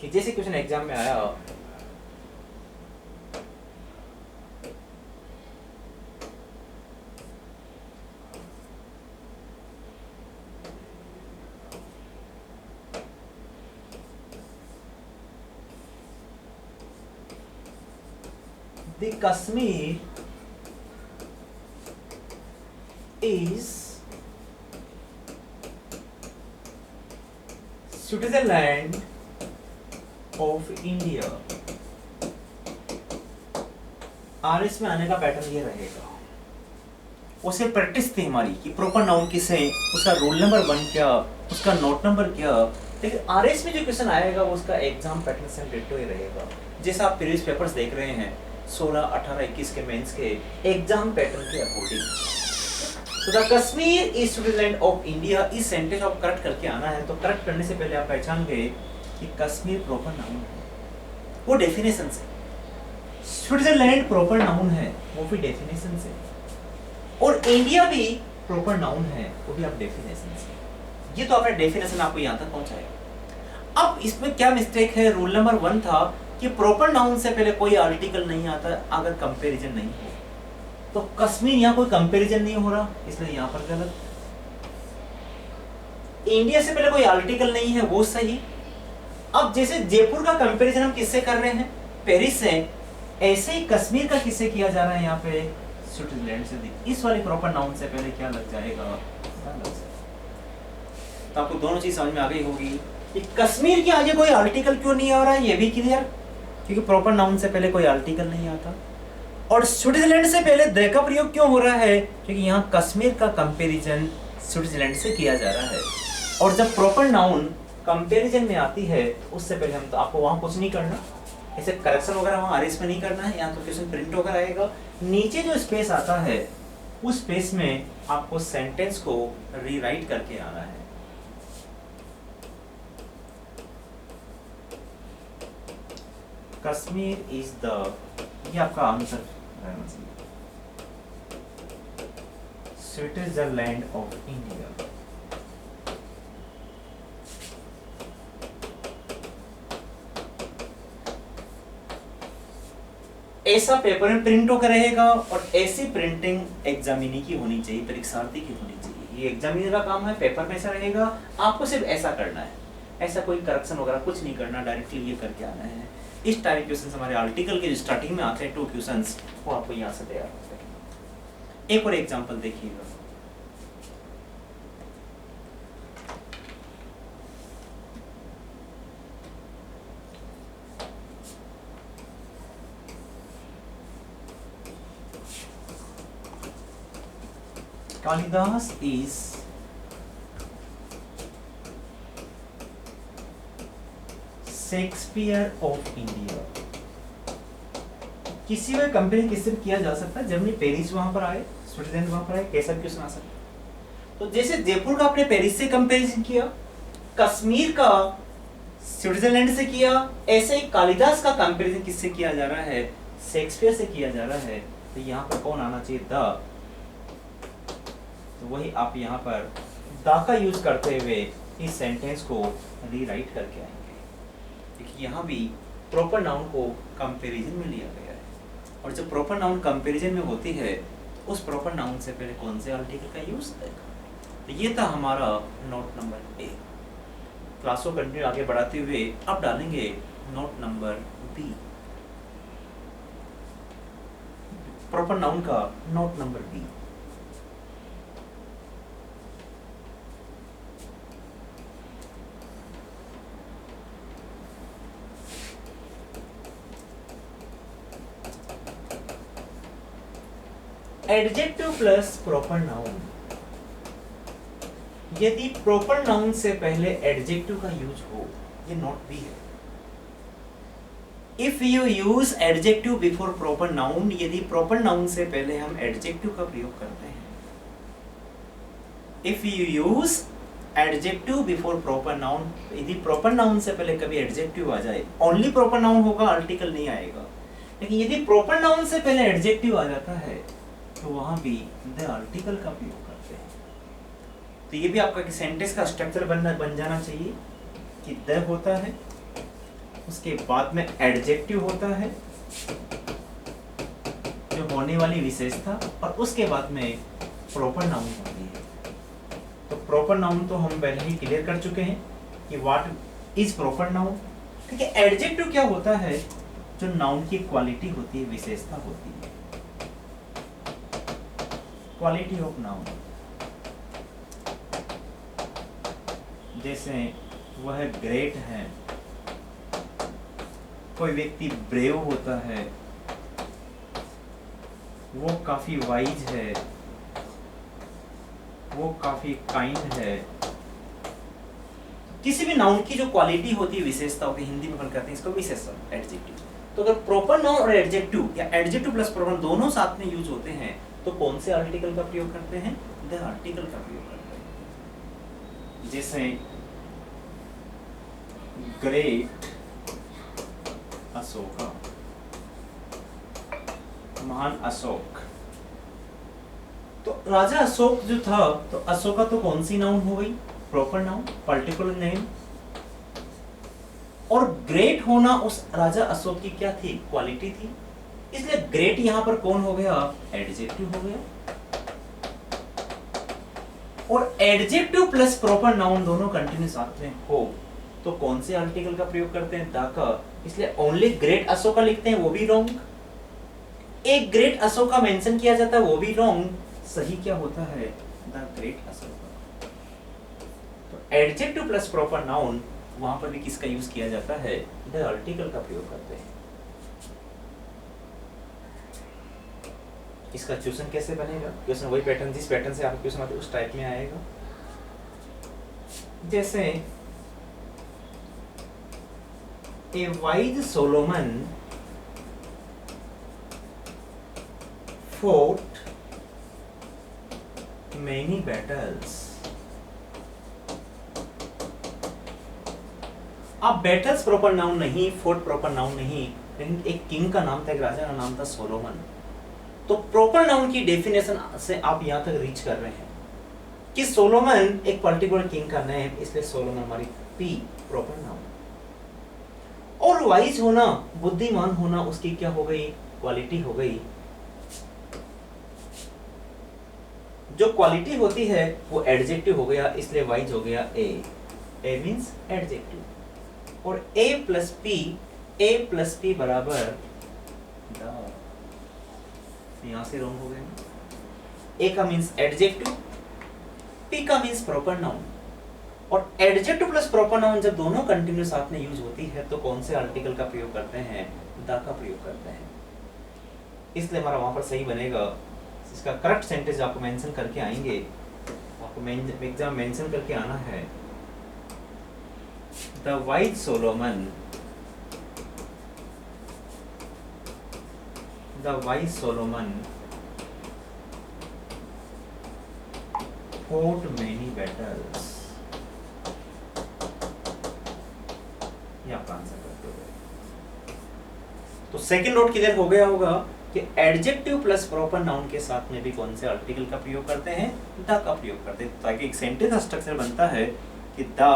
कि जैसे क्वेश्चन एग्जाम में आया, the Kashmir is Switzerland of India। RS में आने का पैटर्न ये रहेगा। उसे प्रैक्टिस थी हमारी कि प्रॉपर नाउन किसे, उसका रोल नंबर 1 क्या, उसका नोट नंबर क्या। लेकिन आरएस में जो क्वेश्चन आएगा वो उसका एग्जाम पैटर्न से डिट्टो ही रहेगा। जैसे आप प्रीवियस पेपर्स देख रहे हैं 16, 18, 21 के मेंस के एग्जाम पैटर्न के अकॉर्डिंग। तो the Kashmir is Switzerland of India, इस सेंटेंस आप करेक्ट करके आना है। तो करेक्ट करने से पहले आप पहचान गए कि कश्मीर प्रॉपर नाउन है, वो डेफिनेशन से। स्विट्जरलैंड प्रॉपर नाउन है, वो भी डेफिनेशन से। और इंडिया भी प्रॉपर नाउन है, वो भी आप डेफिनेशन से। ये तो आपने डेफिनेशन आपको यहां तक पहुंचाएगा। अब इसमें क्या मिस्टेक है, रूल नंबर 1 था कि प्रॉपर नाउन से पहले कोई आर्टिकल नहीं आता अगर कंपैरिजन नहीं हो। तो कश्मीर यहां कोई कंपैरिजन नहीं हो रहा, इसलिए यहां पर गलत। इंडिया से पहले कोई आर्टिकल नहीं है, वो सही। अब जैसे जयपुर का कंपैरिजन हम किससे कर रहे हैं, पेरिस से, ऐसे ही कश्मीर का किससे किया जा रहा है यहाँ पे, स्विट्जरलैंड से। इस वाली प्रॉपर नाउन से पहले क्या लग जाएगा, तो आपको दोनों चीज समझ में आ गई होगी कि कश्मीर के आगे कोई आर्टिकल क्यों नहीं आ रहा है, ये भी क्लियर, क्योंकि प्रॉपर नाउन से पहले कोई आर्टिकल नहीं आता। और स्विट्जरलैंड से पहले द का प्रयोग क्यों हो रहा है, क्योंकि यहाँ कश्मीर का कंपैरिजन स्विट्जरलैंड से किया जा रहा है। और जब प्रॉपर नाउन कंपैरिजन में आती है उससे पहले हम, तो आपको वहां कुछ नहीं करना, ऐसे करेक्शन वगैरह वहां आरएस में नहीं करना है। यहाँ तो क्वेश्चन प्रिंट होकर आएगा, नीचे जो स्पेस आता है उस स्पेस में आपको सेंटेंस को रीराइट करके आना है। कश्मीर इज द, ये आपका आंसर रहना चाहिए, स्विट्जरलैंड ऑफ इंडिया। ऐसा पेपर में प्रिंट होकर रहेगा और ऐसी प्रिंटिंग एग्जामिनी की होनी चाहिए, परीक्षार्थी की होनी चाहिए। ये एग्जामिनर का काम है, पेपर में ऐसा रहेगा, आपको सिर्फ ऐसा करना है, ऐसा कोई करेक्शन वगैरह कुछ नहीं करना, डायरेक्टली ये करके आना है। इस टाइप क्वेश्चन हमारे आर्टिकल के स्टार्टिंग में आते हैं 2 क्वेश्चंस, वो आपको यहाँ से तैयार होते हैं। एक और एग्जाम्पल देखिएगा, Kalidas is Shakespeare of India. किसी भी कंपेयर किससे किया जा सकता है, जर्मनी, पेरिस वहां पर आए, स्विट्जरलैंड वहां पर आए, कैसा भी क्वेश्चन आ सकता है। तो जैसे जयपुर का आपने पेरिस से कंपैरिजन किया, कश्मीर का स्विट्जरलैंड से किया, ऐसे ही कालिदास का कंपैरिजन किससे किया जा रहा है, शेक्सपियर से किया जा रहा है। तो यहाँ पर कौन आना चाहिए, द। तो वही आप यहाँ पर द का यूज करते हुए इस सेंटेंस को रीराइट करके आएंगे, क्योंकि यहाँ भी प्रॉपर नाउन को कंपैरिजन में लिया गया है। और जब प्रॉपर नाउन कंपैरिजन में होती है तो उस प्रॉपर नाउन से पहले कौन से आर्टिकल का यूज करेगा। तो ये था हमारा नोट नंबर ए। क्लास को कंटिन्यू आगे बढ़ाते हुए अब डालेंगे note number B, proper noun का note number B. Adjective plus proper noun, यदि प्रॉपर नाउन से पहले एडजेक्टिव का यूज हो, ये नोट बी है। If you use adjective before proper noun, यदि प्रॉपर नाउन से पहले हम एडजेक्टिव का प्रयोग करते हैं, if you use adjective before proper noun, यदि प्रॉपर नाउन से पहले कभी एडजेक्टिव आ जाए, ओनली प्रॉपर नाउन होगा, आर्टिकल नहीं आएगा। लेकिन यदि प्रॉपर नाउन से पहले एडजेक्टिव आ जाता है तो वहां भी द आर्टिकल का प्रयोग करते हैं। तो ये भी आपका सेंटेंस का स्ट्रक्चर बन जाना चाहिए कि द होता है, उसके बाद में एडजेक्टिव होता है जो होने वाली विशेषता, और उसके बाद में प्रॉपर नाउन होती है। तो प्रॉपर नाउन तो हम पहले ही क्लियर कर चुके हैं कि व्हाट इज प्रॉपर नाउन। ठीक है, एडजेक्टिव क्या होता है, जो नाउन की क्वालिटी होती है, विशेषता होती है, क्वालिटी ऑफ नाउन। जैसे वह ग्रेट है, कोई व्यक्ति ब्रेव होता है, वो काफी वाइज है, वो काफी काइंड है। किसी भी नाउन की जो क्वालिटी होती है, विशेषता होती है, हिंदी में अपन कहते हैं इसको विशेषण, एडजेक्टिव। तो अगर प्रॉपर नाउन और एडजेक्टिव या एडजेक्टिव प्लस प्रॉपर दोनों साथ में यूज होते हैं तो कौन से आर्टिकल का प्रयोग करते हैं? द आर्टिकल का प्रयोग करते हैं। जैसे ग्रेट अशोका, महान अशोक। तो राजा अशोक जो था, तो अशोका तो कौन सी नाउन हो गई? Proper noun, particular name. और ग्रेट होना उस राजा अशोक की क्या थी? क्वालिटी थी। इसलिए ग्रेट यहां पर कौन हो गया? एडजेक्टिव हो गया। और एडजेक्टिव प्लस प्रॉपर नाउन दोनों कंटिन्यू साथ में हो तो कौन से आर्टिकल का प्रयोग करते हैं? द का। इसलिए ओनली ग्रेट अशोका लिखते हैं, वो भी रॉन्ग। एक ग्रेट अशोका मेंशन किया जाता है, वो भी रॉन्ग। सही क्या होता है? The great Ashoka. तो एडजेक्टिव प्लस प्रॉपर नाउन वहां पर भी किसका यूज किया जाता है? द आर्टिकल का प्रयोग करते हैं। इसका क्वेश्चन कैसे बनेगा? क्वेश्चन वही पैटर्न, जिस पैटर्न से आपका क्वेश्चन आते उस टाइप में आएगा। जैसे ए wise Solomon fought many battles। अब बैटल्स प्रॉपर नाउन नहीं, फोर्ट प्रॉपर नाउन नहीं, लेकिन एक किंग का नाम था, एक राजा का नाम था सोलोमन। तो प्रॉपर नाउन की डेफिनेशन से आप यहां तक रीच कर रहे हैं कि सोलोमन एक पर्टिकुलर किंग का नेम, इसलिए सोलोमन हमारी पी प्रॉपर नाउन। और वाइज होना, बुद्धिमान होना, उसकी क्या हो गई? क्वालिटी हो गई। जो क्वालिटी होती है वो एडजेक्टिव हो गया, इसलिए वाइज हो गया ए। ए मींस एडजेक्टिव। और ए प्लस पी बराबर द। यहां से रॉन्ग हो गया। ए का मींस एडजेक्टिव, पी का मींस प्रॉपर नाउन। और एडजेक्टिव प्लस प्रॉपर नाउन जब दोनों कंटिन्यू साथ में यूज होती है तो कौन से आर्टिकल का प्रयोग करते हैं? द का प्रयोग करते हैं। इसलिए हमारा वहां पर सही बनेगा। इसका करेक्ट सेंटेंस आपको मेंशन करके आएंगे, आपको एग्जाम मेंशन करके आना है। The wise Solomon, the wise Solomon fought many battles। ये आपका आंसर करते हो। तो सेकंड नोट क्लियर हो गया होगा कि एडजेक्टिव प्लस प्रॉपर नाउन के साथ में भी कौन से आर्टिकल का प्रयोग करते हैं? द का प्रयोग करते हैं, ताकि एक सेंटेंस का स्ट्रक्चर बनता है कि the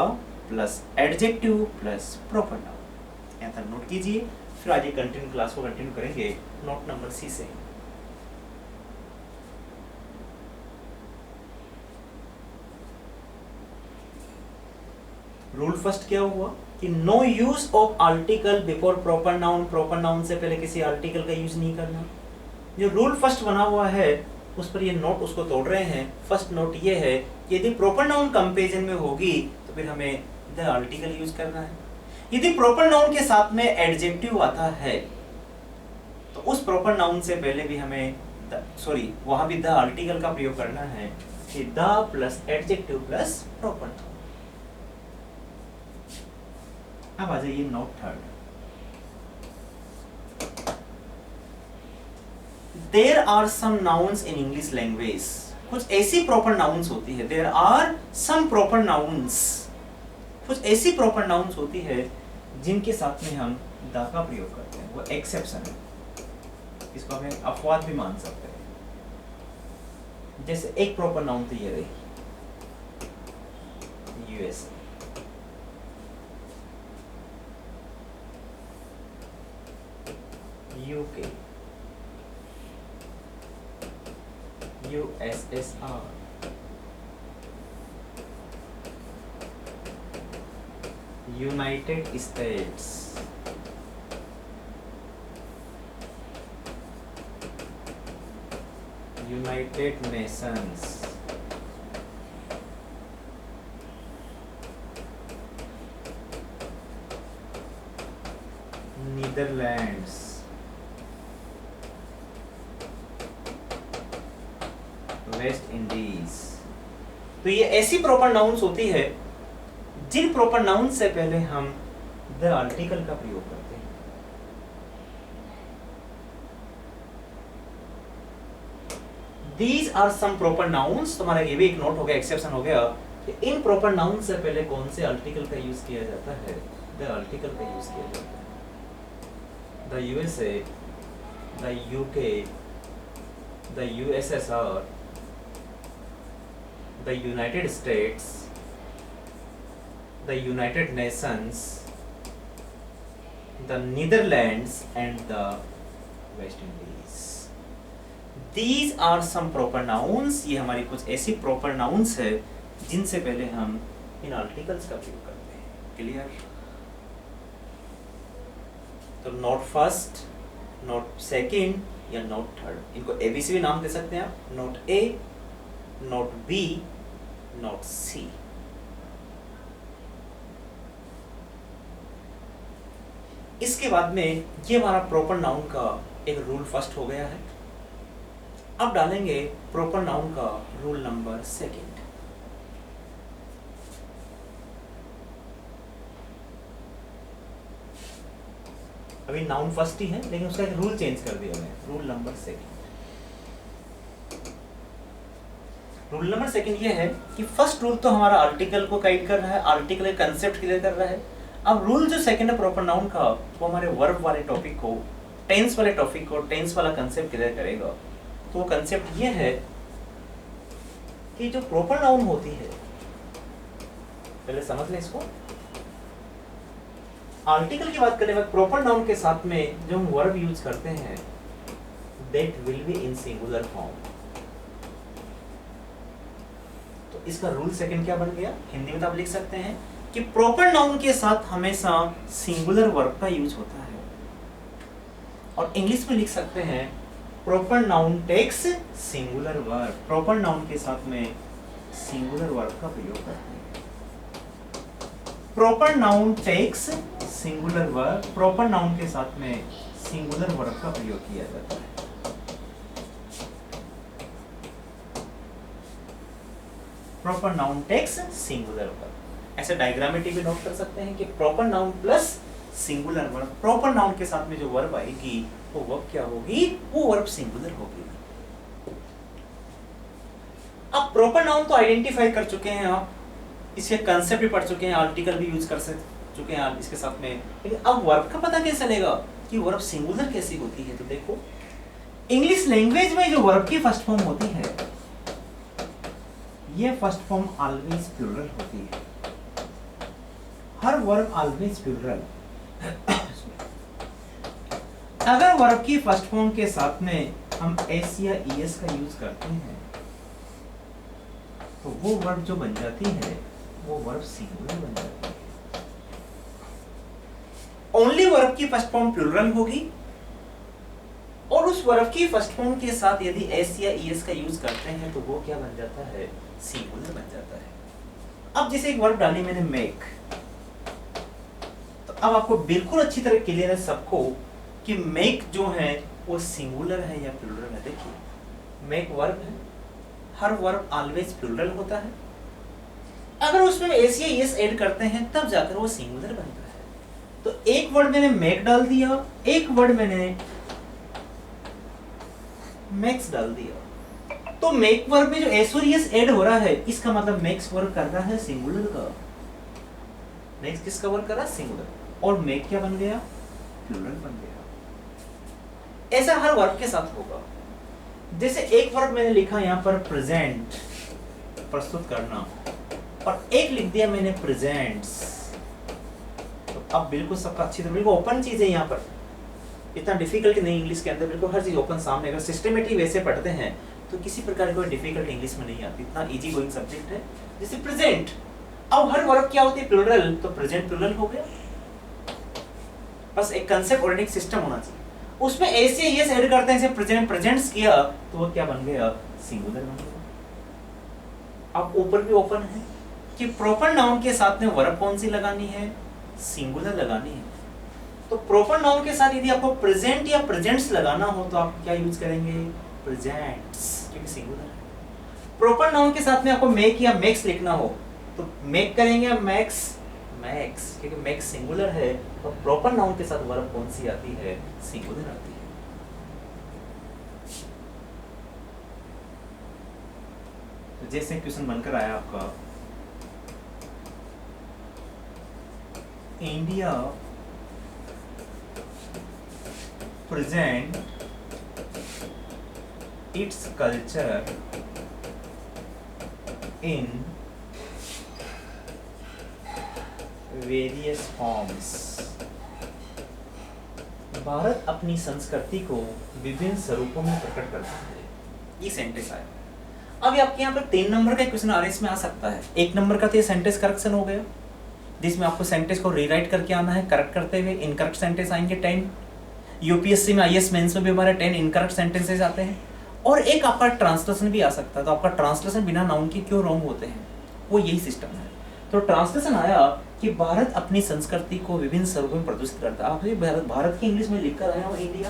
plus adjective plus proper noun. यहाँ तक नोट कीजिए, फिर आगे कंटिन्यू क्लास को कंटिन्यू करेंगे नोट नंबर सी से। रूल फर्स्ट क्या हुआ कि no use of article before proper noun. Proper noun से पहले किसी आर्टिकल का यूज नहीं करना। जो रूल फर्स्ट बना हुआ है उस पर ये नोट उसको तोड़ रहे हैं। फर्स्ट नोट ये है कि यदि प्रॉपर नाउन कंपेरिजन में होगी तो फिर हमें द आर्टिकल यूज करना है। यदि प्रॉपर नाउन के साथ में एडजेक्टिव आता है तो उस प्रॉपर नाउन से पहले भी हमें वहां भी द आर्टिकल का प्रयोग करना है कि the plus adjective plus proper noun. अब आ जाइए note third. There are some nouns in English language. कुछ ऐसी प्रॉपर नाउन्स होती है, there are some proper nouns, कुछ ऐसी प्रॉपर नाउन्स होती है जिनके साथ में हम द का प्रयोग करते हैं। वो एक्सेप्शन है, इसको हमें अपवाद भी मान सकते हैं। जैसे एक प्रॉपर नाउन तो ये रही USA, UK, USSR, United states, United Nations, Netherlands, West Indies. तो ये ऐसी प्रॉपर नाउन्स होती है जिन प्रॉपर नाउन से पहले हम द आर्टिकल का प्रयोग करते हैं। These are some proper nouns। तुम्हारा ये भी एक नोट हो गया, एक्सेप्शन हो गया कि इन प्रॉपर नाउन से पहले कौन से आर्टिकल का यूज किया जाता है? द आर्टिकल का यूज किया जाता है। The USA, the UK, the USSR, the United states, the United Nations, the Netherlands and the West Indies। These are some proper nouns। ये हमारी कुछ ऐसी proper nouns है जिनसे पहले हम इन आर्टिकल्स का प्रयोग करते हैं। क्लियर? तो नोट फर्स्ट, नोट सेकंड या नोट थर्ड, इनको एबीसी भी नाम दे सकते हैं आप। नोट ए, नोट बी, नोट सी। इसके बाद में ये हमारा प्रॉपर नाउन का एक रूल फर्स्ट हो गया है। अब डालेंगे प्रॉपर नाउन का रूल नंबर सेकंड। अभी नाउन फर्स्ट ही है लेकिन उसका एक रूल चेंज कर दिया मैंने, rule number second. Rule number second ये है कि फर्स्ट रूल तो हमारा आर्टिकल को गाइड कर रहा है, आर्टिकल का कंसेप्ट क्लियर कर रहा है। अब रूल जो सेकंड है प्रॉपर नाउन का, वो हमारे वर्ब वाले टॉपिक को, टेंस वाले टॉपिक को, टेंस वाला कंसेप्ट क्लियर करेगा। तो वो कंसेप्ट ये है कि जो प्रॉपर नाउन होती है, पहले समझ लें इसको। आर्टिकल की बात करने में प्रॉपर नाउन के साथ में जो हम वर्ब यूज करते हैं, that will be in singular form. तो इसका रूल सेकंड क्या बन गया? हिंदी में तो आप लिख सकते हैं कि प्रॉपर नाउन के साथ हमेशा सिंगुलर वर्ब का यूज होता है, और इंग्लिश में लिख सकते हैं proper noun takes singular verb. Proper noun के साथ में सिंगुलर वर्ब का प्रयोग करते हैं। Proper noun takes singular verb, proper noun के साथ में सिंगुलर वर्ब का प्रयोग किया जाता है। Proper noun takes singular verb. ऐसे डायग्रामेटिक भी नोट कर सकते हैं कि proper noun plus singular verb. Proper noun के साथ में जो वर्ब आएगी वो वर्ब क्या होगी? वो वर्ब सिंगुलर होगी। अब प्रॉपर नाउन तो आइडेंटिफाई कर चुके हैं आप, इसके कंसेप्ट भी पढ़ चुके हैं, आर्टिकल भी यूज कर चुके हैं आप इसके साथ में, लेकिन अब वर्ब का पता कैसे चलेगा कि वर्ब सिंगुलर कैसी होती है? तो देखो, इंग्लिश लैंग्वेज में जो वर्ब की फर्स्ट फॉर्म होती है, ये फर्स्ट फॉर्म ऑलवेज प्लूरल होती है। हर वर्ब ऑलवेज प्लूरल। अगर वर्ब की फर्स्ट फॉर्म के साथ में हम एस या ईएस का यूज करते हैं तो वो वर्ब जो बन जाती है वो वर्ब सिंगुलर बन जाती है। ओनली वर्ब की फर्स्ट फॉर्म प्लूरल होगी, और उस वर्ब की फर्स्ट फॉर्म के साथ यदि एस या ईएस का यूज करते हैं तो वो क्या बन जाता है? सिंगुलर बन जाता है। अब जैसे एक वर्ब डाली मैंने मेक, तो अब आपको बिल्कुल अच्छी तरह क्लियर है सबको कि मेक जो है वो सिंगुलर है या प्लूरल है। देखिए, मेक वर्ब है, हर वर्ब ऑलवेज प्लूरल होता है। अगर उसमें एस या ईएस ऐड करते हैं तब जाकर वो सिंगुलर बनता है। तो एक वर्ड मैंने मेक डाल दिया, एक वर्ड मैंने मैक्स डाल दिया, तो मेक वर्ब में जो एस और ईएस ऐड हो रहा है, इसका मतलब मैक्स वर्ब कर रहा है सिंगुलर का। मैक्स किसका वर्ब कर रहा है? सिंगुलर। और मेक क्या बन गया? प्लूरल बन गया। ऐसा हर वर्ब के साथ होगा। जैसे एक वर्ब मैंने लिखा यहाँ पर प्रेजेंट, प्रस्तुत करना, और एक लिख दिया मैंने प्रेजेंट्स, तो अब बिल्कुल सबका अच्छी तरह बिल्कुल ओपन चीज है। यहाँ पर इतना डिफिकल्ट नहीं, इंग्लिश के अंदर बिल्कुल हर चीज ओपन सामने। अगर सिस्टमेटिक वैसे पढ़ते हैं तो किसी प्रकार की डिफिकल्ट इंग्लिश में नहीं आती, इतना इजी गोइंग सब्जेक्ट है। जैसे प्रेजेंट, अब हर वर्ब क्या होती है? प्लूरल, तो प्रेजेंट प्लूरल हो गया। बस एक कंसेप्ट और एक सिस्टम होना चाहिए। उसमें एस या ईएस ऐड करते हैं, जैसे प्रेजेंट प्रेजेंट्स किया तो वो क्या बन गया? सिंगुलर बन गया। अब ऊपर भी ओपन है कि प्रॉपर नाउन के साथ में वर्ब कौन सी लगानी है? सिंगुलर लगानी है। तो प्रॉपर नाउन के साथ यदि आपको प्रेजेंट या प्रेजेंट्स लगाना हो तो आप क्या यूज करेंगे? प्रेजेंट्स, क्योंकि सिंगुलर है। प्रॉपर नाउन के साथ में आपको मेक या मैक्स लिखना हो तो मेक करेंगे मैक्स, मैक्स, क्योंकि मैक्स सिंगुलर है, तो प्रॉपर नाउन के साथ वर्ब कौन सी आती है? सिंगुलर आती है। तो जैसे क्वेश्चन बनकर आया आपका, India present its culture in various forms. Bharat अपनी संस्कृति को विभिन्न स्वरूपों में प्रकट करता है। ये सेंटेंस आया। अब आपके यहाँ पर 3 नंबर का क्वेश्चन आरएस में आ सकता है। 1 नंबर का तो ये सेंटेंस करेक्शन हो गया, जिसमें आपको सेंटेंस को रीराइट करके आना है करेक्ट करते हुए। इनकरेक्ट सेंटेंस आएंगे 10। यूपीएससी में आईएएस मेंस में भी हमारे 10 इनकरेक्ट सेंटेंसेस आते हैं। और एक आपका ट्रांसलेशन भी आ सकता है। तो आपका ट्रांसलेशन बिना नाउन के क्यों रॉन्ग होते हैं, वो यही सिस्टम है। तो ट्रांसलेशन आया कि भारत अपनी संस्कृति को विभिन्न स्वरूपों में प्रदर्शित करता है। आप ये भारत की इंग्लिश में लिखकर आया हूँ इंडिया,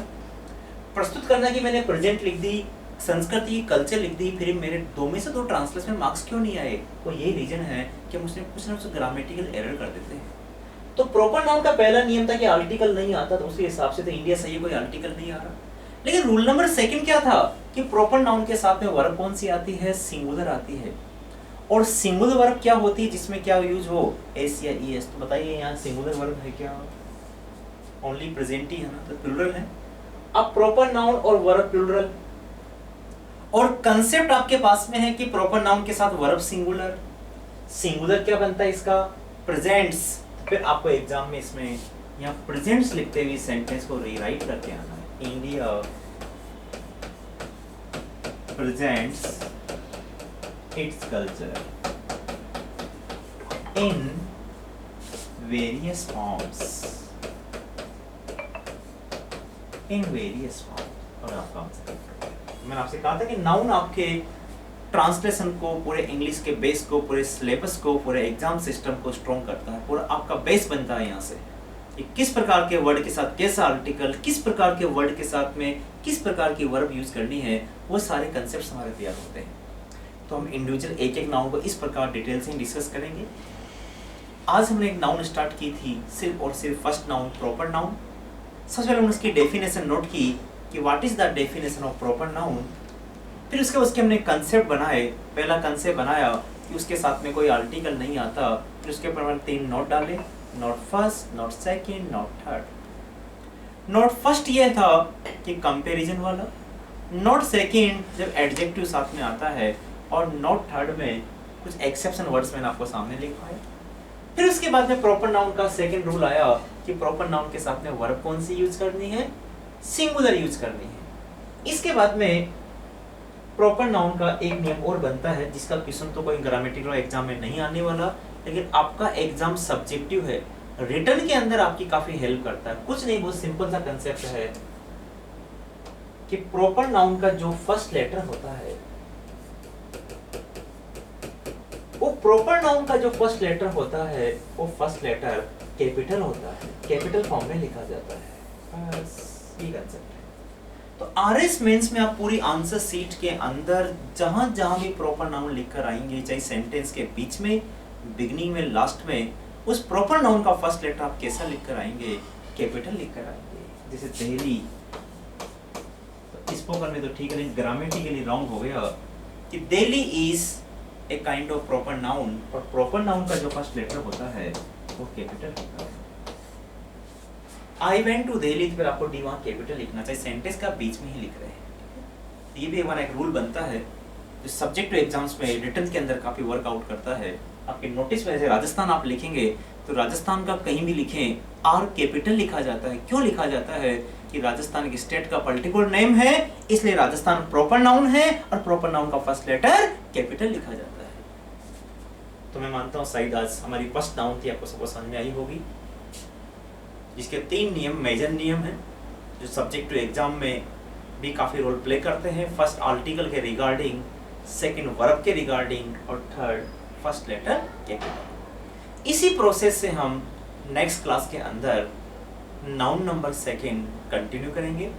प्रस्तुत करना कि मैंने प्रेजेंट लिख दी, संस्कृति कल्चर लिख दी, फिर मेरे 2 में से 2 ट्रांसलेशन में मार्क्स क्यों नहीं आए? वो यही रीजन है कि हम उसमें कुछ ना कुछ ग्रामेटिकल एरर कर देते हैं। तो प्रॉपर नाउन का पहला नियम था कि आर्टिकल नहीं आता, तो उसके हिसाब से तो इंडिया सही है, कोई आर्टिकल नहीं आ रहा। लेकिन रूल नंबर 2 क्या था कि प्रॉपर नाउन के साथ में वर्ब कौन सी आती है? सिंगुलर आती है। और सिंगुलर वर्ब क्या होती है जिसमें क्या यूज हो? एस या ईएस। तो बताइए यहाँ सिंगुलर वर्ब है क्या? ओनली प्रेजेंट ही है ना, तो प्लूरल है। अब प्रॉपर नाउन और वर्ब प्लूरल, और कंसेप्ट आपके पास में है कि प्रॉपर नाउन के साथ वर्ब सिंगुलर। सिंगुलर क्या बनता है इसका? प्रेजेंट्स। फिर आपको एग्जाम में इसमें यहाँ प्रेजेंट्स लिखते हुए सेंटेंस को रीराइट करके आना है। India presents its culture in various forms, in various form. और आपका आंसर मैंने आपसे कहा था कि नाउन आपके ट्रांसलेशन को, पूरे इंग्लिश के बेस को, पूरे सिलेबस को, पूरे एग्जाम सिस्टम को स्ट्रॉन्ग करता है। पूरा आपका बेस बनता है यहाँ से कि किस प्रकार के वर्ड के साथ कैसा आर्टिकल, किस प्रकार के वर्ड के साथ में किस प्रकार की वर्ब यूज करनी है, वो सारे कंसेप्ट हमारे तैयार होते हैं। तो हम इंडिविजुअल एक नाउन को इस प्रकार डिटेल से डिस्कस करेंगे। आज हमने एक नाउन स्टार्ट की थी, सिर्फ और सिर्फ फर्स्ट नाउन प्रॉपर नाउन। सबसे पहले हमने उसकी डेफिनेशन नोट की कि what is the definition of proper noun. फिर उसके हमने कंसेप्ट बनाए। पहला कंसेप्ट बनाया कि उसके साथ में कोई आर्टिकल नहीं आता। फिर उसके ऊपर हमने 3 नोट डाले, node first, note second, note third. Node first ये था कि कंपैरिजन वाला, नोट सेकंड जब एडजेक्टिव साथ में आता है, और नोट थर्ड में कुछ एक्सेप्शन वर्ड्स मैंने आपको सामने लिखा है। फिर उसके बाद में प्रॉपर नाउन का सेकंड रूल आया कि प्रॉपर नाउन के साथ में वर्ब कौन सी यूज करनी है? सिंगुलर यूज करनी है। इसके बाद में प्रॉपर नाउन का एक नियम और बनता है, जिसका क्वेश्चन तो कोई ग्रामेटिकल एग्जाम में नहीं आने वाला, लेकिन आपका एग्जाम सब्जेक्टिव है, रिटर्न के अंदर आपकी काफी हेल्प करता है। कुछ नहीं, बहुत सिंपल सा कंसेप्ट है कि प्रॉपर नाउन का जो फर्स्ट लेटर होता है, वो प्रॉपर नाउन का जो फर्स्ट लेटर होता है, वो फर्स्ट लेटर कैपिटल होता है, कैपिटल फॉर्म में लिखा जाता है। बस ये कंसेप्ट है। तो आरएस मेंस में आप पूरी आंसर शीट के अंदर जहां जहां भी प्रॉपर नाउन लिखकर आएंगे, चाहे सेंटेंस के बीच में, बिगनिंग में, लास्ट में, उस प्रॉपर नाउन का फर्स्ट लेटर आप कैसा लिखकर आएंगे? कैपिटल लिखकर आएंगे। जैसे दिल्ली, तो स्पोकन में तो ठीक है, लेकिन ग्रामेटिकली रॉन्ग हो गया कि Delhi is a kind of proper noun, और प्रॉपर नाउन का जो फर्स्ट लेटर होता है वो कैपिटल होता है। आई वेंट टू दिल्ली, तो फिर आपको डी वहां कैपिटल लिखना चाहिए, सेंटेंस का बीच में ही लिख रहे हैं। ये भी हमारा एक रूल बनता है जो सब्जेक्ट टू एग्जाम्स में, रिटर्न के अंदर काफी वर्कआउट करता है। आपके नोटिस में जैसे राजस्थान आप लिखेंगे तो राजस्थान का कहीं भी लिखें आर कैपिटल लिखा जाता है। क्यों लिखा जाता है? कि राजस्थान की स्टेट का पर्टिकुलर नेम है, इसलिए राजस्थान प्रॉपर नाउन है, और प्रॉपर नाउन का फर्स्ट लेटर कैपिटल लिखा जाता है। तो मैं मानता हूँ शायद आज हमारी फर्स्ट नाउन थी, आपको सबको समझ में आई होगी, जिसके 3 नियम मेजर नियम हैं जो सब्जेक्ट टू एग्जाम में भी काफी रोल प्ले करते हैं। फर्स्ट आर्टिकल के रिगार्डिंग, सेकंड वर्ब के रिगार्डिंग, और थर्ड फर्स्ट लेटर कैपिटल। इसी प्रोसेस से हम नेक्स्ट क्लास के अंदर नाउन नंबर 2 कंटिन्यू करेंगे।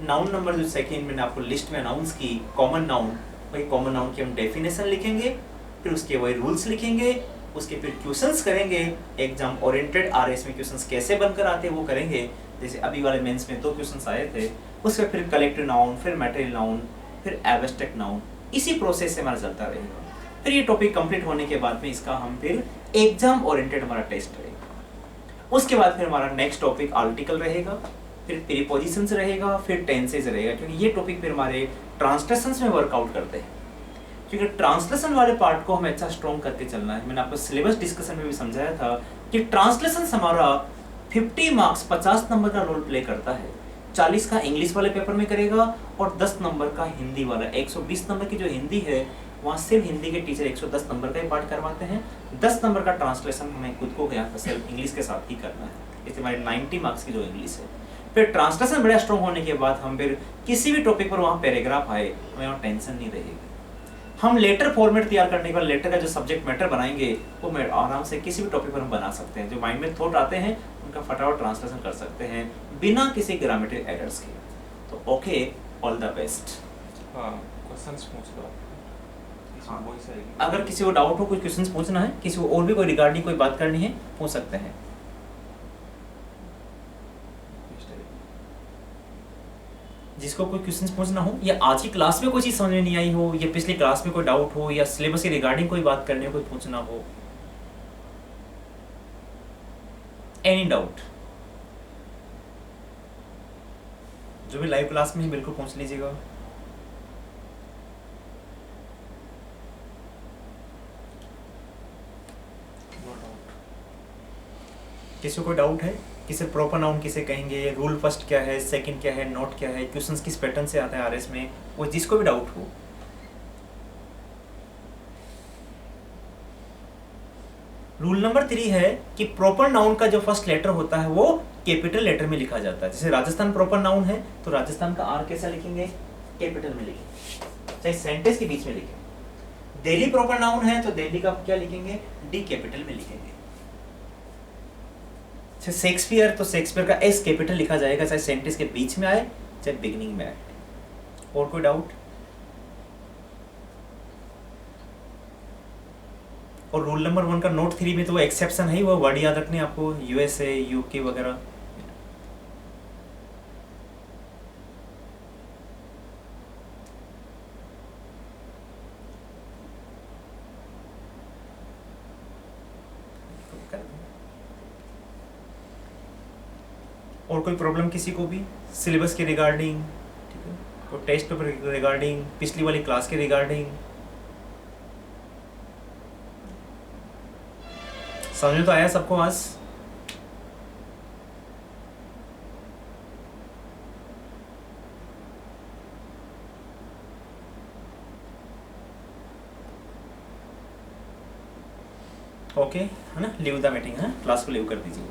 नाउन नंबर जो 2 मैंने आपको लिस्ट में अनाउंस की, कॉमन नाउन, वही कॉमन नाउन की हम डेफिनेशन लिखेंगे, फिर उसके वही रूल्स लिखेंगे, उसके फिर क्वेश्चंस करेंगे, एग्जाम ओरिएंटेड आरएस में क्वेश्चंस कैसे बनकर आते हैं वो करेंगे। जैसे अभी वाले मेंस में 2 क्वेश्चंस आए थे, उसके फिर कलेक्टिव नाउन, फिर मैटेरियल नाउन, फिर एब्स्ट्रैक्ट नाउन, इसी प्रोसेस से हमारा चलता रहेगा। फिर ये टॉपिक कंप्लीट होने के बाद में इसका हम फिर एग्जाम ओरिएंटेड हमारा टेस्ट रहेगा। उसके बाद फिर हमारा नेक्स्ट टॉपिक आर्टिकल रहेगा, फिर प्रीपोजिशंस रहेगा, फिर टेंसेज रहेगा, क्योंकि ये टॉपिक फिर हमारे ट्रांसलेशंस में वर्कआउट करते हैं। क्योंकि ट्रांसलेशन वाले पार्ट को हमें अच्छा स्ट्रॉन्ग करके चलना है। मैंने आपको सिलेबस डिस्कशन में भी समझाया था कि ट्रांसलेशन हमारा 50 मार्क्स 50 नंबर का रोल प्ले करता है। 40 का इंग्लिश वाले पेपर में करेगा और 10 नंबर का हिंदी वाला। 120 नंबर की जो हिंदी है वहाँ सिर्फ हिंदी के टीचर 110 नंबर का ही पार्ट करवाते हैं। 10 नंबर का ट्रांसलेशन हमें खुद को यहाँ पर सिर्फ इंग्लिश के साथ ही करना है। इसलिए हमारे 90 मार्क्स की जो इंग्लिश है। फिर ट्रांसलेशन बड़ा स्ट्रॉन्ग होने के बाद हम फिर किसी भी टॉपिक पर वहाँ पैराग्राफ आए हमें वहाँ टेंशन नहीं रहेगी। हम लेटर फॉर्मेट तैयार करने के बाद लेटर का जो सब्जेक्ट मैटर बनाएंगे वो मैं आराम से किसी भी टॉपिक पर हम बना सकते हैं। जो माइंड में थॉट आते हैं उनका फटाफट ट्रांसलेशन कर सकते हैं बिना किसी ग्रामेटिकल एरर्स के। तो okay, all the best.
Questions पूछ लो।
हाँ, अगर किसी को डाउट हो, कोई क्वेश्चंस पूछना है, किसी को और भी कोई रिगार्डिंग कोई बात करनी है, पूछ सकते हैं। जिसको कोई क्वेश्चंस पूछना हो, या आज की क्लास में कोई चीज समझ में नहीं आई हो, या पिछली क्लास में कोई डाउट हो, या सिलेबस के रिगार्डिंग कोई बात करनी हो, कोई पूछना हो, एनी डाउट, जो भी लाइव क्लास में है बिल्कुल पूछ लीजिएगा। किसी को कोई डाउट है? किसे प्रॉपर नाउन किसे कहेंगे, रूल फर्स्ट क्या है, सेकंड क्या है, नोट क्या है, क्वेश्चंस किस पैटर्न से आता है आरएस में, वो जिसको भी डाउट हो। रूल नंबर 3 है कि प्रॉपर नाउन का जो फर्स्ट लेटर होता है वो कैपिटल लेटर में लिखा जाता है। जैसे राजस्थान प्रॉपर नाउन है तो राजस्थान का आर कैसा लिखेंगे? कैपिटल में लिखेंगे, चाहे सेंटेंस के बीच में लिखें। दिल्ली प्रॉपर नाउन है तो दिल्ली का क्या लिखेंगे? डी कैपिटल में लिखेंगे। शेक्सपियर तो शेक्सपियर का एस कैपिटल लिखा जाएगा, चाहे सेंटेंस के बीच में आए चाहे बिगिनिंग में आए। और कोई डाउट? और रूल नंबर 1 का नोट 3 में तो वो एक्सेप्शन है, वो वर्ड याद रखने आपको, यूएसए, यूके वगैरह। और कोई प्रॉब्लम किसी को भी सिलेबस के रिगार्डिंग, ठीक है, और टेस्ट पेपर के रिगार्डिंग, पिछली वाली क्लास के रिगार्डिंग? समझ में तो आया सबको आज? ओके है ना, लीव द मीटिंग है, क्लास को लीव कर दीजिए।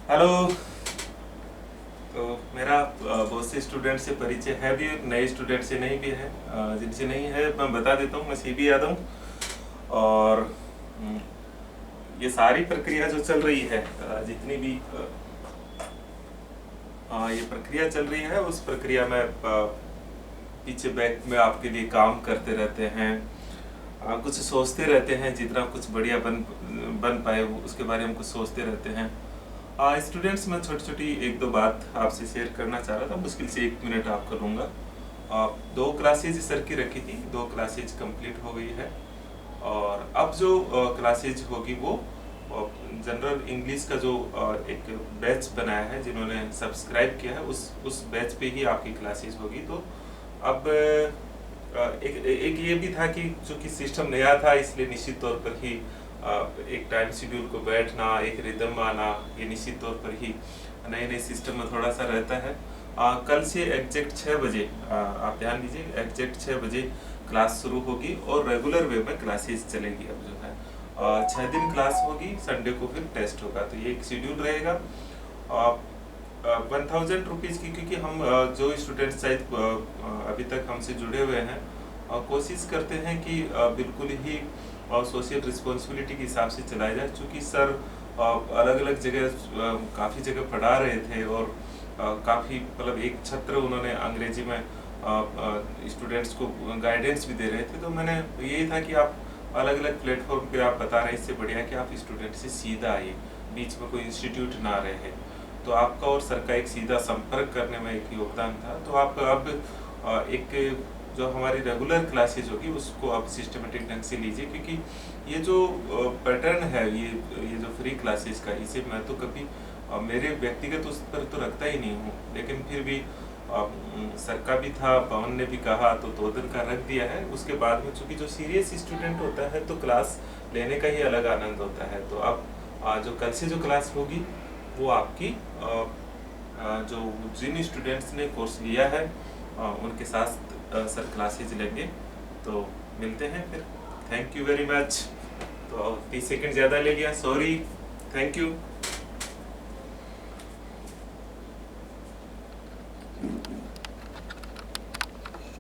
हेलो, तो मेरा बहुत से स्टूडेंट से परिचय है भी, नए स्टूडेंट से नहीं भी है। जिनसे नहीं है मैं बता देता हूँ, मैं सीबी यादव हूँ। और ये सारी प्रक्रिया जो चल रही है, जितनी भी ये प्रक्रिया चल रही है, उस प्रक्रिया में पीछे बैक में आपके लिए काम करते रहते हैं, कुछ सोचते रहते हैं, जितना कुछ बढ़िया बन पाए उसके बारे में कुछ सोचते रहते हैं। स्टूडेंट्स मैं छोटी छोटी 1-2 बात आपसे शेयर करना चाह रहा था, मुश्किल से 1 मिनट आपको लूँगा। 2 क्लासेज सर की रखी थी, 2 क्लासेज कंप्लीट हो गई है। और अब जो क्लासेज होगी वो जनरल इंग्लिश का जो एक बैच बनाया है, जिन्होंने सब्सक्राइब किया है, उस बैच पे ही आपकी क्लासेज होगी। तो अब एक ये भी था कि चूँकि सिस्टम नया था, इसलिए निश्चित तौर पर ही एक टाइम शेड्यूल को बैठना, एक रिदम आना, ये निश्चित तौर पर ही नए सिस्टम में थोड़ा सा रहता है। कल से एग्जैक्ट 6 बजे आप ध्यान दीजिए, एग्जैक्ट 6 बजे क्लास शुरू होगी और रेगुलर वे में क्लासेस चलेगी। अब जो है 6 दिन क्लास होगी, संडे को फिर टेस्ट होगा। तो ये एक शेड्यूल रहेगा। 1000 रुपीज़ की, क्योंकि हम जो स्टूडेंट्स शायद अभी तक हमसे जुड़े हुए हैं कोशिश करते हैं कि बिल्कुल ही सोशल रिस्पॉन्सिबिलिटी के हिसाब से चलाया जाए। चूँकि सर अलग अलग जगह काफ़ी जगह पढ़ा रहे थे और काफ़ी मतलब एक छत्र उन्होंने अंग्रेजी में स्टूडेंट्स को गाइडेंस भी दे रहे थे। तो मैंने यही था कि आप अलग अलग प्लेटफॉर्म पे आप बता रहे हैं, इससे बढ़िया कि आप स्टूडेंट से सीधा आइए, बीच में कोई इंस्टीट्यूट ना रहे। तो आपका और सर का एक सीधा संपर्क करने में एक योगदान था। तो आप अब एक जो हमारी रेगुलर क्लासेज होगी उसको आप सिस्टमेटिक ढंग से लीजिए, क्योंकि ये जो पैटर्न है ये जो फ्री क्लासेज का, इसे मैं तो कभी मेरे व्यक्तिगत उस पर तो रखता ही नहीं हूँ, लेकिन फिर भी सर का भी था, पवन ने भी कहा, तो 2 दिन का रख दिया है। उसके बाद में चूँकि जो सीरियस स्टूडेंट होता है तो क्लास लेने का ही अलग आनंद होता है। तो अब जो कल से जो क्लास होगी वो आपकी जो जिन स्टूडेंट्स ने कोर्स लिया है उनके साथ सर क्लासेज लेंगे। तो मिलते हैं फिर। Thank you very much. तो 30 सेकंड ज़्यादा ले लिया, सॉरी। Thank you.